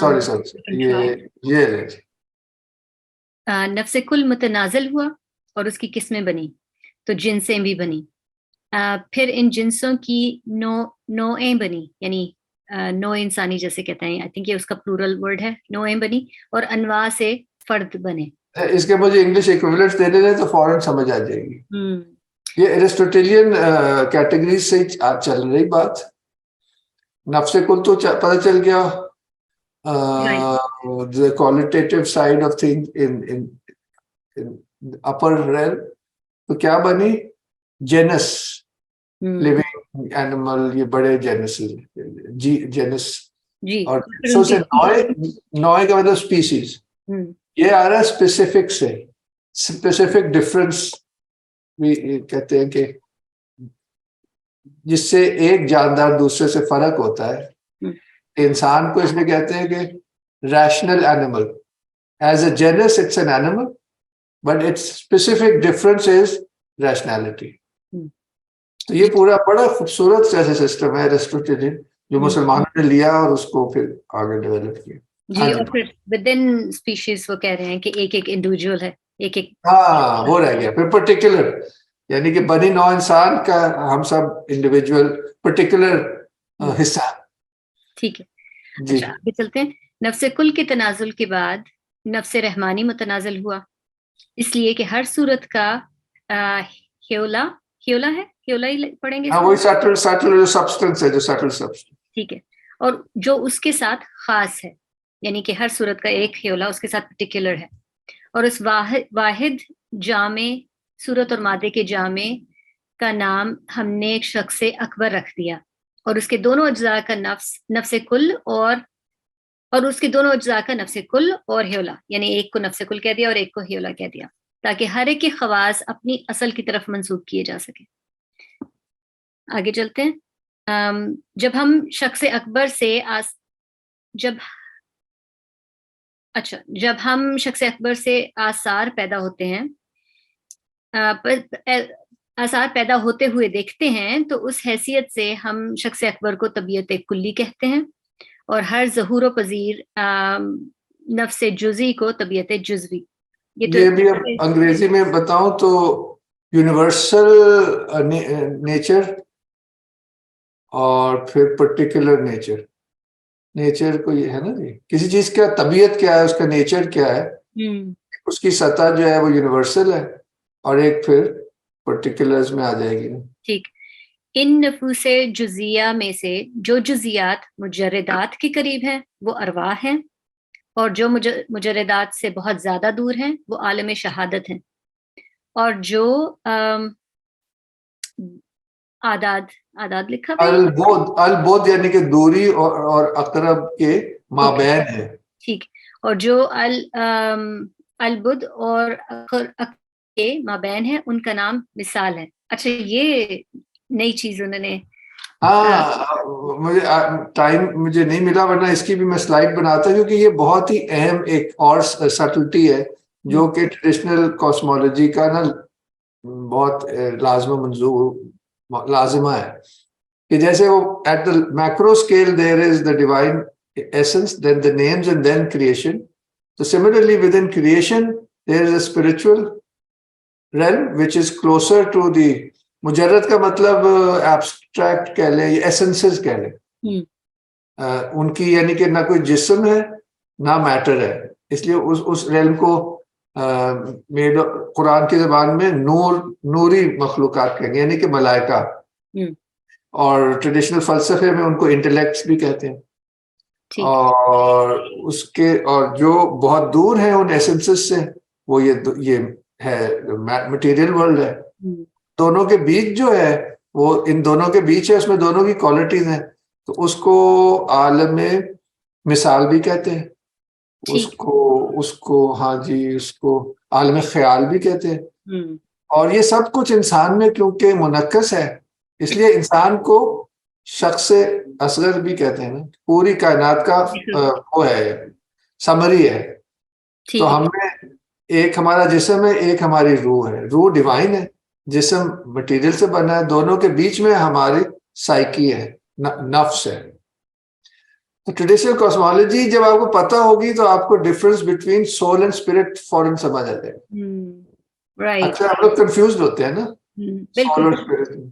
سوری یہ لے. نفس کل متنازل ہوا اور اس کی قسمیں بنی تو جنسیں بھی بنی, پھر ان جنسوں کی نوعیں بنی, یعنی نوع انسانی جیسے کہتے ہیں, آئی تھنک یہ اس کا پلورل ورڈ ہے, نوعیں بنی اور انواع سے فرد بنے. اس کے مجھے انگلش ایکویولنٹ دے دیں تو فوراً سمجھ آ جائے گی. یہ ایرسٹوٹیلین کیٹیگریز سے چل رہی بات. نفس کل تو پتہ چل گیا, the qualitative side of things in upper realm. تو کیا بنی؟ جینس, لیونگ اینیمل, یہ بڑے جینس, جینس, اور نوع کا مطلب اسپیسیز. یہ آ رہا ہے اسپیسیفک سے, اسپیسیفک ڈفرنس بھی کہتے ہیں کہ جس سے ایک جاندار دوسرے سے فرق ہوتا ہے. انسان کو اس میں کہتے ہیں کہ rational animal. As a genus it's an animal but it's specific difference is rationality. تو یہ پورا بڑا خوبصورت جیسے سسٹم ہے ایرسٹوٹیلین جو مسلمانوں نے لیا اور اس کو پھر آگے ڈیولپ کیا. جی, اور پھر ود ان اسپیشیز وہ کہہ رہے ہیں کہ ایک ایک انڈیویجول ہے, ایک ایک. ہاں وہ رہ گیا پھر پرٹیکولر, یعنی کہ بنی نوع انسان کا ہم سب انڈیویجول پرٹیکولر حصہ. ٹھیک ہے. اچھا آگے چلتے ہیں. نفس کل کے تنازل کے بعد نفس رحمانی متنازل ہوا, اس لیے کہ ہر صورت کا ہیولا ہی پڑھیں گے. ہاں وہی سٹل سبسٹنس ہے, جو سٹل سبسٹنس. ٹھیک ہے. اور جو اس کے ساتھ خاص ہے، یعنی کہ ہر صورت کا ایک ہیولا اس کے ساتھ پرٹیکولر ہے، اور اس واحد جامع صورت اور مادے کے جامع کا نام ہم نے ایک شخص اکبر رکھ دیا، اور اس کے دونوں اجزاء کا نفس کل اور اس کے دونوں اجزاء کا نفس کل اور ہیولا، یعنی ایک کو نفس کل کہہ دیا اور ایک کو ہیولا کہہ دیا، تاکہ ہر ایک کے خواص اپنی اصل کی طرف منسوب کیے جا سکے۔ آگے چلتے ہیں۔ جب ہم شخص اکبر سے جب ہم شخص اکبر سے آثار پیدا ہوتے ہیں، آثار پیدا ہوتے ہوئے دیکھتے ہیں، تو اس حیثیت سے ہم شخص اکبر کو طبیعت کلی کہتے ہیں، اور ہر ظہور و پذیر نفس جزوی کو طبیعت جزوی۔ یہ بھی اب انگریزی میں بتاؤں تو یونیورسل نیچر اور پھر پرٹیکولر نیچر کو یہ ہے نا جی، کسی چیز کا طبیعت کیا ہے، اس کا نیچر کیا ہے، اس کی سطح جو ہے وہ یونیورسل ہے، اور ایک پھر پرٹیکولرز میں آ جائے گی۔ ٹھیک، ان نفوس جزیہ میں سے جو جزیات مجردات کے قریب ہیں وہ ارواح ہیں، اور جو مجردات سے بہت زیادہ دور ہیں وہ عالم شہادت ہیں، اور جو اعداد لکھا بھائی، البود یعنی کہ دوری اور اقرب کے مابین ہے۔ ٹھیک، اور جو البد اور کے مابین ہے ان کا نام مثال ہے۔ اچھا، یہ نئی چیز انہوں نے، مجھے ٹائم نہیں ملا، ورنہ اس کی بھی میں سلائڈ بناتا ہوں، کیونکہ یہ بہت ہی اہم ایک اور سٹلٹی ہے جو کہ ٹریڈیشنل کاسمولوجی کا نا بہت لازمہ ہے، کہ جیسے وہ at the macro scale there is the divine essence, then the names and then creation, تو similarly within creation there is a spiritual realm which is closer to the مجرد کا مطلب ایبسٹریکٹ کہہ لیں یا ایسنسز کہہ لیں، ان کی یعنی کہ نہ کوئی جسم ہے نہ میٹر ہے، اس لیے اس ریلم کو قرآن کی زبان میں نوری مخلوقات کہیں گے، یعنی کہ ملائکہ، اور ٹریڈیشنل فلسفے میں ان کو انٹلیکٹس بھی کہتے ہیں، اور جو بہت دور ہیں ان ایسنسز سے وہ یہ ہے مٹیریل ورلڈ ہے۔ دونوں کے بیچ جو ہے وہ ان دونوں کے بیچ ہے، اس میں دونوں کی کوالٹیز ہیں، تو اس کو عالم مثال بھی کہتے ہیں، اس کو ہاں جی، اس کو عالم خیال بھی کہتے ہیں، اور یہ سب کچھ انسان میں کیونکہ منعکس ہے، اس لیے انسان کو شخص اصغر بھی کہتے ہیں نا، پوری کائنات کا وہ ہے، سمری ہے۔ تو ہم میں ایک ہمارا جسم ہے، ایک ہماری روح ہے، روح ڈیوائن ہے، جسم مٹیریل سے بنا ہے، دونوں کے بیچ میں ہماری سائیکی ہے، نفس ہے۔ تو ٹریڈیشنل کاسمولوجی جب آپ کو پتہ ہوگی تو آپ کو difference between civil and spirit فوراً سمجھ آ جائے گا۔ اکثر ہم لوگ کنفیوزڈ ہوتے ہیں نا سول اور اسپرٹ میں،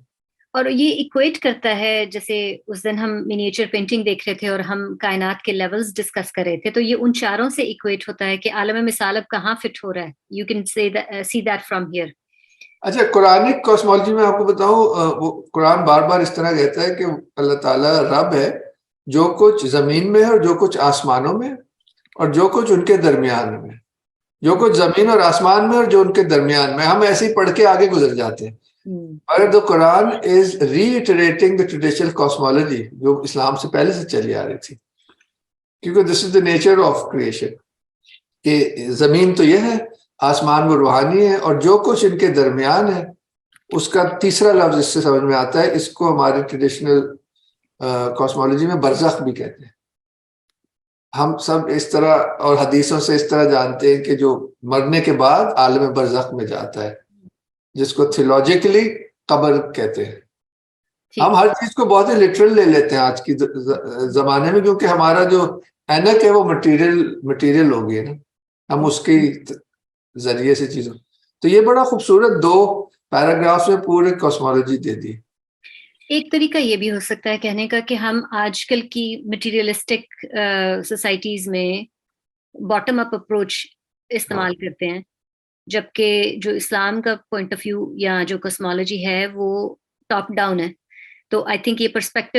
اور یہ ایکویٹ کرتا ہے، جیسے اس دن ہم منیچر پینٹنگ دیکھ رہے تھے اور ہم کائنات کے لیولز ڈسکس کر رہے تھے، تو یہ ان چاروں سے ایکویٹ ہوتا ہے کہ عالم مثال اب کہاں فٹ ہو رہا ہے۔ You can see that from here. اچھا، قرآنک کاسمولوجی میں آپ کو بتاؤں، وہ قرآن بار بار اس طرح کہتا ہے کہ اللہ تعالیٰ رب ہے، جو کچھ زمین میں ہے اور جو کچھ آسمانوں میں اور جو کچھ ان کے درمیان میں، جو کچھ زمین اور آسمان میں اور جو ان کے درمیان میں، ہم ایسے ہی پڑھ کے آگے گزر جاتے ہیں۔ اور the Quran is reiterating the traditional cosmology جو اسلام سے پہلے سے چلی آ رہی تھی، کیونکہ this is the nature of creation، کہ زمین تو یہ ہے، آسمان وہ روحانی ہے، اور جو کچھ ان کے درمیان ہے، اس کا تیسرا لفظ اس سے سمجھ میں آتا ہے، اس کو ہماری ٹریڈیشنل کاسمولوجی میں برزخ بھی کہتے ہیں۔ ہم سب اس طرح اور حدیثوں سے اس طرح جانتے ہیں کہ جو مرنے کے بعد عالم برزخ میں جاتا ہے، جس کو تھیولوجیکلی قبر کہتے ہیں۔ ہم ہر چیز کو بہت ہی لٹرل لے لیتے ہیں آج کی زمانے میں، کیونکہ ہمارا جو اینک ہے وہ مٹیریل ہو گئی نا، ہم اس کے ذریعے سے چیزوں، تو یہ بڑا خوبصورت 2 پیراگرافs میں پورے کاسمولوجی دے دی۔ ایک طریقہ یہ بھی ہو سکتا ہے کہنے کا کہ ہم آج کل کی مٹیریلسٹک سوسائٹیز میں باٹم اپ اپروچ استعمال کرتے ہیں، جبکہ جو اسلام کا پوائنٹ آف ویو یا جو کاسمولوجی ہے وہ ٹاپ ڈاؤن ہے۔ تو آئی تھنک یہ perspective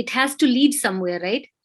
it has to lead somewhere, right?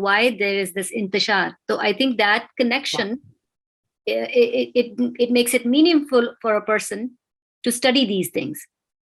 why there is this intishar. So I think that connection, it makes it meaningful for a person to study these things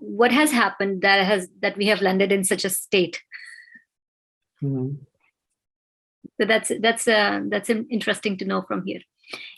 what has happened that we have landed in such a state. So that's interesting to know from here.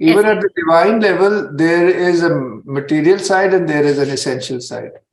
Even at the divine level there is a material side and there is an essential side.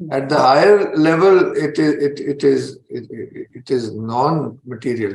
At the higher level, it is non-material.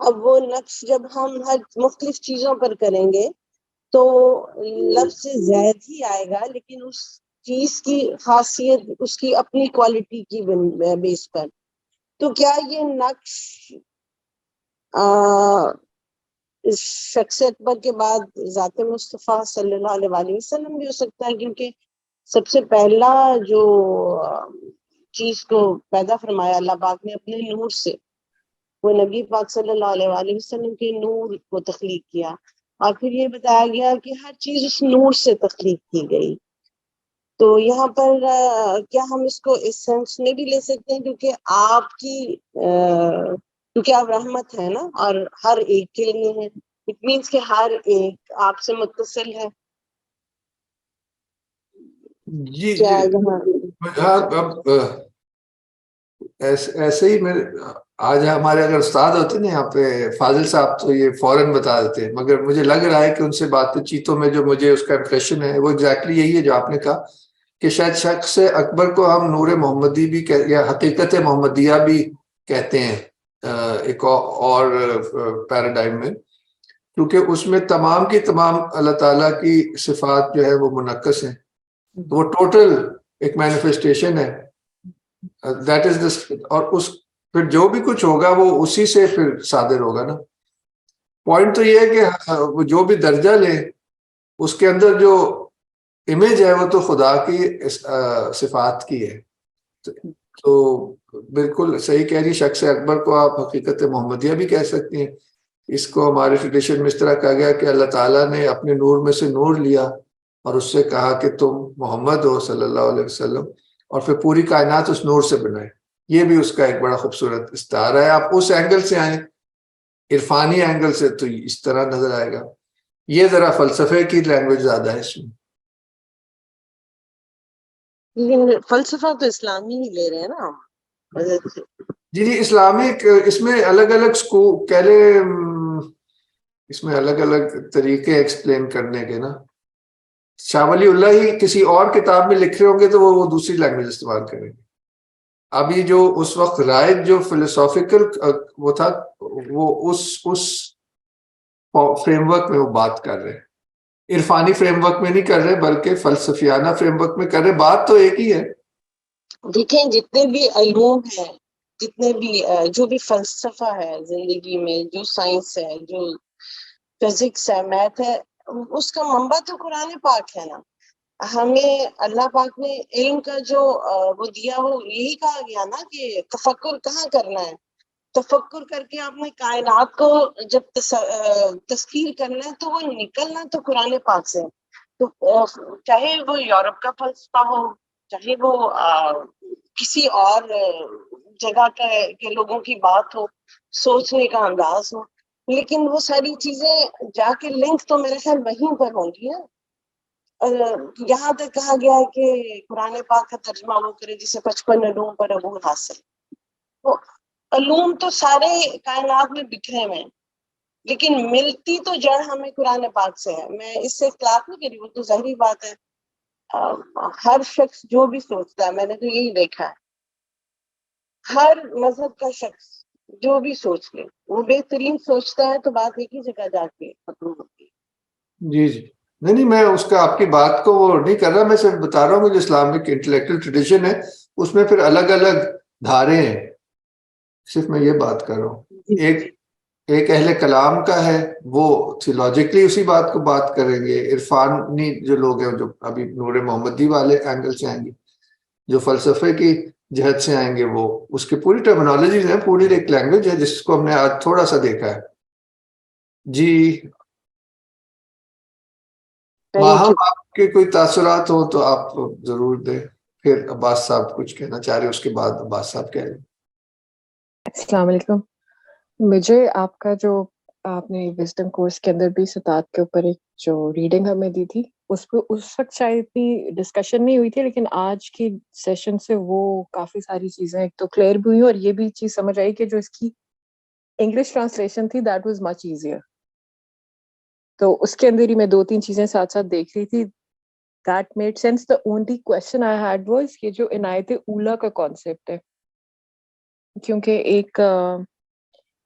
اب وہ نقش جب ہم ہر مختلف چیزوں پر کریں گے تو لفظ زید ہی آئے گا، لیکن اس چیز کی خاصیت اس کی اپنی کوالٹی کی بیس پر. تو کیا یہ نقش شخص اکبر کے بعد ذات مصطفیٰ صلی اللہ علیہ وسلم بھی ہو سکتا ہے؟ کیونکہ سب سے پہلا جو چیز کو پیدا فرمایا اللہ پاک نے اپنے نور سے، وہ نبی پاک صلی اللہ علیہ وسلم کے نور کو تخلیق کیا، اور پھر یہ بتایا گیا کہ ہر چیز اس نور سے تخلیق کی گئی. تو یہاں پر کیا ہم اس کو اس سینس میں بھی لے سکتے ہیں کیونکہ آپ کی کیونکہ آپ رحمت ہے نا، اور ہر ایک کے لیے ہے، اٹ مینس کہ ہر ایک آپ سے متصل ہے. جی کیا جی یہاں ہاں. اب ایسے ہی میرے آج ہمارے اگر استاد ہوتے نا یہاں پہ فاضل صاحب تو یہ فوراً بتا دیتے ہیں، مگر مجھے لگ رہا ہے کہ ان سے بات چیتوں میں جو مجھے اس کا امپریشن ہے وہ ایگزیکٹلی یہی ہے جو آپ نے کہا کہ شاید شخص اکبر کو ہم نور محمدی بھی یا حقیقت محمدیہ بھی کہتے ہیں ایک اور پیراڈائم میں، کیونکہ اس میں تمام کی تمام اللہ تعالیٰ کی صفات جو ہے وہ منعکس ہیں، وہ ٹوٹل ایک مینیفیسٹیشن ہے. دیٹ از دا، اور اس پھر جو بھی کچھ ہوگا وہ اسی سے پھر صادر ہوگا نا. پوائنٹ تو یہ ہے کہ وہ جو بھی درجہ لے اس کے اندر جو امیج ہے وہ تو خدا کی صفات کی ہے. تو بالکل صحیح کہہ رہی، شخص اکبر کو آپ حقیقت محمدیہ بھی کہہ سکتی ہیں. اس کو ہمارے ٹریڈیشن میں اس طرح کہا گیا کہ اللہ تعالیٰ نے اپنے نور میں سے نور لیا اور اس سے کہا کہ تم محمد ہو صلی اللہ علیہ وسلم، اور پھر پوری کائنات اس نور سے بنائے. یہ بھی اس کا ایک بڑا خوبصورت استعارہ ہے. آپ اس اینگل سے آئیں، عرفانی اینگل سے، تو اس طرح نظر آئے گا. یہ ذرا فلسفے کی لینگویج زیادہ ہے اس میں. لیکن فلسفہ تو اسلامی ہی لے رہے ہیں نا ہم. جی جی اسلامک، اس میں الگ الگ سکول کہہ لیں، اس میں الگ الگ طریقے ایکسپلین کرنے کے نا. شاہ ولی اللہ ہی کسی اور کتاب میں لکھ رہے ہوں گے تو وہ دوسری لینگویج استعمال کریں گے. ابھی جو اس وقت رائج جو فلسافیکل وہ تھا وہ اس فریم ورک میں وہ بات کر رہے ہیں، عرفانی فریم ورک میں نہیں کر رہے بلکہ فلسفیانہ فریم ورک میں کر رہے. بات تو ایک ہی ہے. دیکھیں جتنے بھی علوم ہیں، جتنے بھی جو بھی فلسفہ ہے زندگی میں، جو سائنس ہے، جو فزکس ہے، میتھ ہے، اس کا منبع تو قرآن پاک ہے نا. ہمیں اللہ پاک نے علم کا جو وہ دیا، وہ یہی کہا گیا نا کہ تفکر کہاں کرنا ہے. تفکر کر کے آپ نے کائنات کو جب تسخیر کرنا ہے تو وہ نکلنا تو قرآن پاک سے. تو چاہے وہ یورپ کا فلسفہ ہو، چاہے وہ کسی اور جگہ کے لوگوں کی بات ہو، سوچنے کا انداز ہو، لیکن وہ ساری چیزیں جا کے لنک تو میرے خیال وہیں پر ہوں گی. یہاں تک کہا گیا ہے کہ قرآن پاک کا ترجمہ وہ کرے جسے 55 علوم پر عبور حاصل. تو علوم تو سارے کائنات میں بکھرے ہوئے ہیں، لیکن ملتی تو جڑ ہمیں قرآن پاک سے ہے. میں اس سے اختلاف نہیں کری، وہ تو ظاہری بات ہے. ہر شخص جو بھی سوچتا ہے، میں نے تو یہی دیکھا ہے، ہر مذہب کا شخص جو بھی سوچ لے وہ بہترین سوچتا ہے، تو بات ایک ہی جگہ جا کے ختم ہوتی ہے. جی جی نہیں میں اس کا آپ کی بات کو وہ نہیں کر رہا، میں صرف بتا رہا ہوں کہ جو اسلامک انٹلیکچوئل ٹریڈیشن ہے اس میں پھر الگ الگ دھارے ہیں. صرف میں یہ بات کر رہا ہوں. ایک اہل کلام کا ہے، وہ تھیولوجیکلی اسی بات کو بات کریں گے. عرفانی جو لوگ ہیں جو ابھی نور محمدی والے اینگل سے آئیں گے، جو فلسفے کی جہت سے آئیں گے، وہ اس کی پوری ٹرمینالوجیز ہیں، پوری ایک لینگویج ہے جس کو ہم نے آج تھوڑا سا دیکھا ہے. جی ماہم، آپ کے کوئی تاثرات ہو تو آپ ضرور دیں. پھر عباس صاحب کچھ کہنا چاہ رہے ہیں، اس کے بعد عباس صاحب کہہ رہے ہیں. السلام علیکم. مجھے آپ کا جو آپ نے وزڈم کورس کے اندر بھی ستات کے اوپر ایک جو ریڈنگ ہمیں دی تھی، اس پہ اس وقت شاید اتنی ڈسکشن نہیں ہوئی تھی، لیکن آج کی سیشن سے وہ کافی ساری چیزیں ایک تو کلیئر بھی ہوئی، اور یہ بھی چیز سمجھ آئی کہ جو اس کی انگلش ٹرانسلیشن تھی دیٹ واز مچ ایزیئر. تو اس کے اندر ہی میں 2-3 چیزیں ساتھ ساتھ دیکھ رہی تھی. That made sense. The only question I had was یہ جو عنایت اولا کا کانسیپٹ ہے، کیونکہ ایک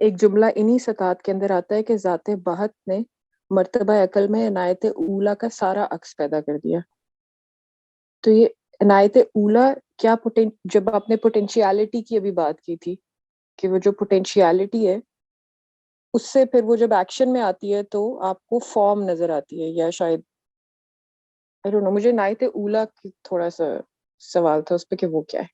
ایک جملہ انہی سطحات کے اندر آتا ہے کہ ذات بہت نے مرتبہ عقل میں عنایت اولا کا سارا عکس پیدا کر دیا. تو یہ عنایت اولا کیا جب آپ نے پوٹینشیالٹی کی ابھی بات کی تھی کہ وہ جو پوٹینشیالٹی ہے اس سے پھر وہ جب ایکشن میں آتی ہے تو آپ کو فارم نظر آتی ہے, یا شاید I don't know, مجھے عنایت اولا کی تھوڑا سا سوال تھا اس پہ کہ وہ کیا ہے.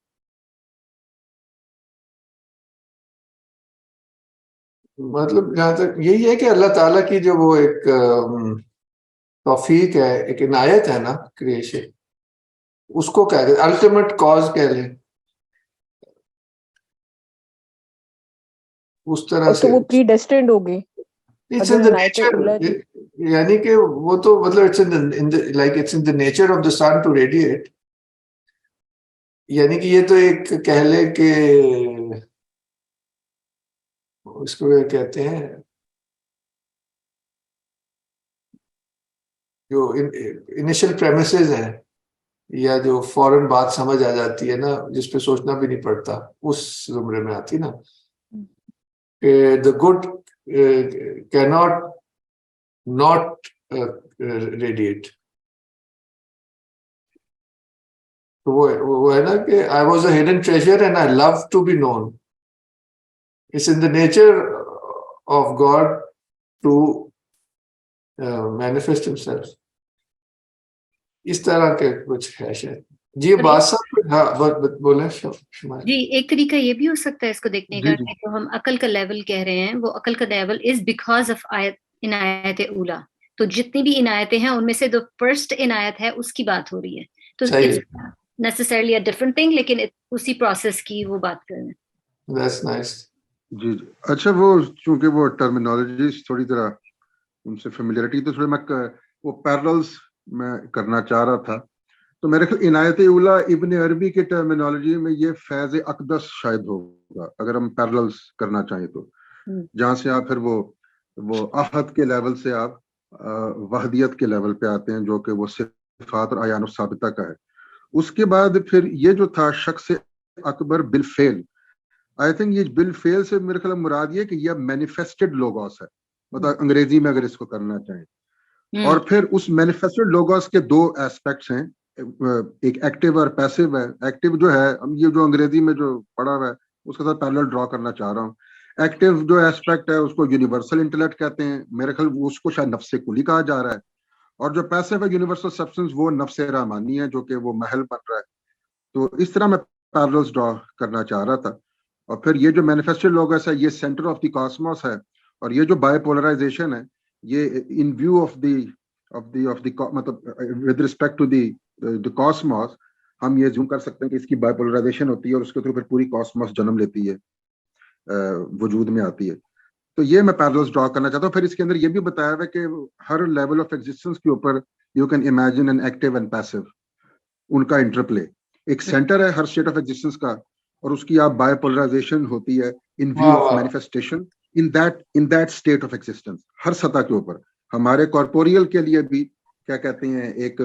مطلب جہاں تک یہی ہے کہ اللہ تعالیٰ کی جو وہ ایک توفیق ہے, ایک عنایت ہے نا کریشن, اس کو کہہ دیں الٹیمیٹ کاز کہہ لیں اس طرح تو سے. وہ پری ڈیسٹینڈ ہوگی It's اگر in the Inayat Ola nature, یعنی کہ وہ تو مطلب it's in the nature of the sun to radiate. یعنی کہ یہ تو ایک کہہ لے کہ اس کو کہتے ہیں جو انیشل پریمیسز ہیں یا جو فوراً بات سمجھ آ جاتی ہے نا جس پہ سوچنا بھی نہیں پڑتا, اس زمرے میں آتی نا کہ the good cannot not radiate. تو وہ ہے نا کہ I was a hidden treasure and I love to be known. It's in the nature of God to manifest himself. اس طرح کے کچھ ہے شاید. جی بات صاحب, ہاں بولیں شمال. جی ایک طریقہ یہ بھی ہو سکتا ہے اس کو دیکھنے کا جی کہ جو ہم عقل کا لیول کہہ رہے ہیں وہ عقل کا لیول از بیکاز آف عنایت اولا. تو جتنی بھی عنایتیں ہیں ان میں سے جو فرسٹ عنایت ہے اس کی بات ہو رہی ہے. تو نیسسرلی اے ڈفرنٹ تھنگ, لیکن اسی پروسیس کی وہ بات کر رہے ہیں. That's nice. جی جی اچھا, وہ چونکہ وہ ٹرمینالوجیز تھوڑی طرح ان سے فیملیرٹی, تو تھوڑے میں وہ پیرللز میں کرنا چاہ رہا تھا. تو میرے خیال عنایت اولا ابن عربی کے ٹرمینالوجی میں یہ فیض اقدس شاید ہوگا اگر ہم پیرللز کرنا چاہیں تو, جہاں سے آپ پھر وہ احد کے لیول سے آپ وحدیت کے لیول پہ آتے ہیں جو کہ وہ صفات اور اعیان الثابتہ کا ہے. اس کے بعد پھر یہ جو تھا شخص اکبر بالفعل, آئی تھنک یہ بالفعل سے میرے خیال مراد یہ کہ یہ مینیفیسٹڈ لوگوس ہے, مطلب انگریزی میں اگر اس کو کرنا چاہیں. اور پھر اس مینیفیسٹڈ لوگوس کے دو ایسپیکٹس ہیں, ایک ایکٹیو اور پیسو ہے. ایکٹیو جو ہے یہ جو انگریزی میں جو پڑھا ہوا ہے اس کے ساتھ پیرلل ڈرا کرنا چاہ رہا ہوں. ایکٹیو جو ایسپیکٹ ہے اس کو یونیورسل انٹلیکٹ کہتے ہیں, میرے خیال اس کو شاید نفس کلی کہا جا رہا ہے. اور جو پیسو ہے یونیورسل سبسٹنس, وہ نفس رحمانی ہے جو کہ وہ محل بن رہا ہے. تو اس طرح میں پیرللز ڈرا کرنا چاہ رہا تھا. اور پھر یہ جو مینیفیسٹڈ لوگوس ہے یہ سینٹر آف دی کاسموس ہے, اور یہ جو بائی پولرائزیشن ہے یہ ان ویو آف دی مطلب with respect to the cosmos ہم یہ زوم کر سکتے ہیں کہ اس کی بائی پولرائزیشن ہوتی ہے اور اس کے تھرو پھر پوری کاسموس جنم لیتی ہے, وجود میں آتی ہے. تو یہ میں پیرللز ڈرا کرنا چاہتا ہوں. پھر اس کے اندر یہ بھی بتایا ہوا ہے کہ ہر لیول آف ایگزسٹنس کے اوپر you can imagine an active and passive, ان کا انٹرپلے. ایک سینٹر ہے ہر اسٹیٹ آف ایگزسٹنس کا, اور اس کی آپ بائی پولرائزیشن ہوتی ہے in view of manifestation in that state of existence ہر سطح کے اوپر. ہمارے کارپوریل کے لیے بھی کیا کہتے ہیں ایک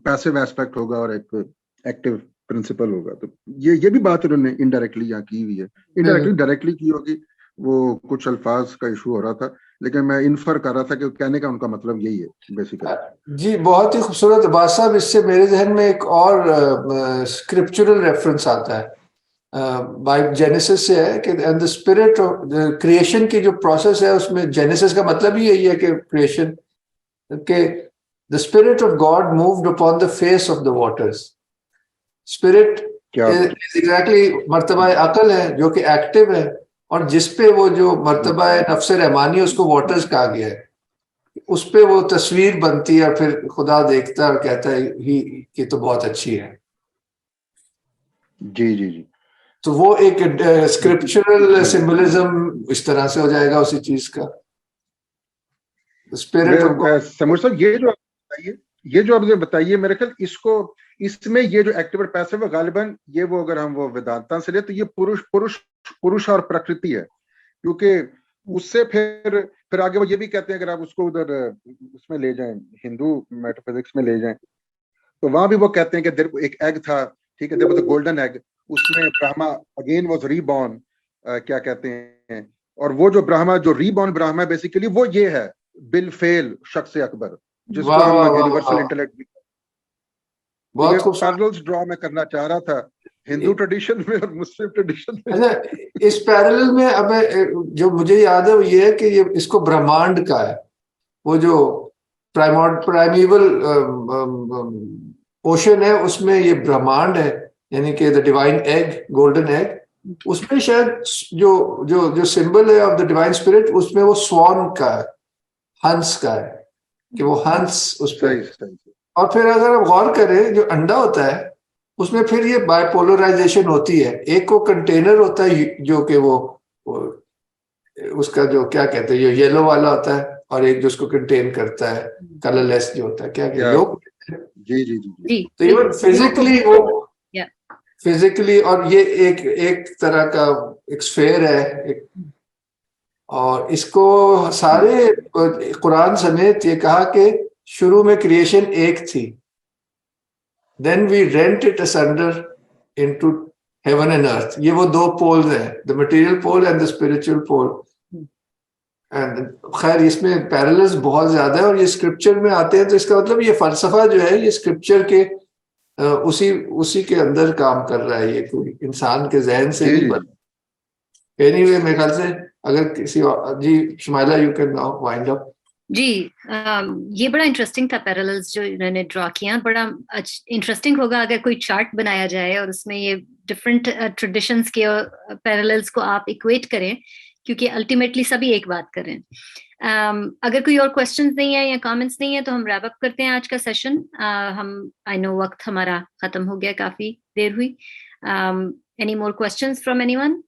پیسو ایسپیکٹ ہوگا اور ایک ایکٹیو پرنسپل ہوگا. تو یہ بھی بات انہوں نے انڈائریکٹلی یہاں کی ہوئی ہے, انڈائریکٹلی ڈائریکٹلی کی ہوگی, وہ کچھ الفاظ کا ایشو ہو رہا تھا, لیکن میں انفر کر رہا تھا کہ کہنے کا ان کا مطلب یہی ہے بیسیکلی. جی بہت ہی خوبصورت بات صاحب. اس سے میرے ذہن میں ایک اور اسکرپچرل ریفرنس آتا ہے, بائی جینیسس سے ہے کہ the spirit of کریشن کی جو پروسیس ہے اس میں جینیسس کا مطلب ہی یہی ہے کہ کریشن کہ the spirit of God moved upon the face of the waters. Spirit is exactly مرتبہ عقل ہے جو کہ ایکٹیو ہے, اور جس پہ وہ جو مرتبہ نفس رحمانی ہے اس کو واٹرز کہا گیا ہے. اس پہ وہ تصویر بنتی ہے اور پھر خدا دیکھتا ہے اور کہتا ہے یہ تو بہت اچھی ہے. جی جی جی. تو وہ ایک اسکرپچرل سمبلزم اس طرح سے ہو جائے گا اسی چیز کا. سمجھ صاحب یہ جو آپ نے بتائیے میرے خیال اس میں یہ جو ایکٹیو اور پیسو ہے غالباً یہ وہ اگر ہم وہ ویدانتا سے لیں تو یہ پروش اور پرکرتی ہے, کیونکہ اس سے پھر آگے وہ یہ بھی کہتے ہیں اگر آپ اس کو ادھر اس میں لے جائیں ہندو میٹافزکس میں لے جائیں تو وہاں بھی وہ کہتے ہیں کہ ایک ایگ تھا, ٹھیک ہے, there was a golden egg, اس میں Brahma again was reborn, کیا کہتے ہیں, اور وہ جو برہما جو ری بورن برہما ہے بیسیکلی وہ یہ ہے بالفعل شخص اکبر جس کو ہم یونیورسل انٹلیکٹ بھی بہت خوبصورت پیرللز ڈرا میں کرنا چاہ رہا تھا ہندو ٹریڈیشن میں اور مسلم ٹریڈیشن میں. اچھا اس پیرلل میں اب جو مجھے یاد ہے وہ یہ ہے کہ یہ اس کو برہمانڈ کا ہے, وہ جو پرائمیول اوشن ہے اس میں یہ برہمانڈ ہے, یعنی کہ the divine egg, golden egg, اس میں شاید جو سمبل ہے آف دا ڈیوائن اسپرٹ اس میں وہ سوان کا ہے, ہنس کا ہے, کہ وہ ہنس اس پہ. اور پھر اگر آپ غور کریں جو انڈا ہوتا ہے اس میں پھر یہ بائی پولرائزیشن ہوتی ہے, ایک وہ کنٹینر ہوتا ہے جو کہ وہ اس کا جو کیا کہتے ہیں یہ یلو والا ہوتا ہے, اور ایک جو اس کو کنٹین کرتا ہے کلر لیس جو ہوتا ہے کیا کہتے ہیں یوک. جی جی جی تو ایون فزیکلی اور یہ ایک طرح کا ایک سفیر ہے, اور اس کو سارے قرآن سمیت یہ کہا کہ شروع میں کریشن ایک تھی, then we rent it asunder into heaven and earth. یہ وہ دو پولز ہیں, the material pole and the spiritual pole. And خیر اس میں پیرللز بہت زیادہ ہے, اور یہ اسکرپچر میں آتے ہیں, تو اس کا مطلب یہ فلسفہ جو ہے یہ اسکرپچر کے اسی کے اندر کام کر رہا ہے, یہ کوئی انسان کے ذہن سے نہیں بنا. Anyway میرے خیال سے اگر کسی جی Shumaila you can now wind up. جی یہ بڑا انٹرسٹنگ تھا پیرللز جو انہوں نے ڈرا کیا, بڑا انٹرسٹنگ ہوگا اگر کوئی چارٹ بنایا جائے اور اس میں یہ ڈفرینٹ ٹریڈیشنس کے پیرللز کو آپ ایکویٹ کریں, کیونکہ الٹیمیٹلی سبھی ایک بات کریں. اگر کوئی اور کوشچنز نہیں ہے یا کامنٹس نہیں ہے تو ہم ریپ اپ کرتے ہیں آج کا سیشن. ہم آئی نو وقت ہمارا ختم ہو گیا, کافی دیر ہوئی. Any more questions from any one?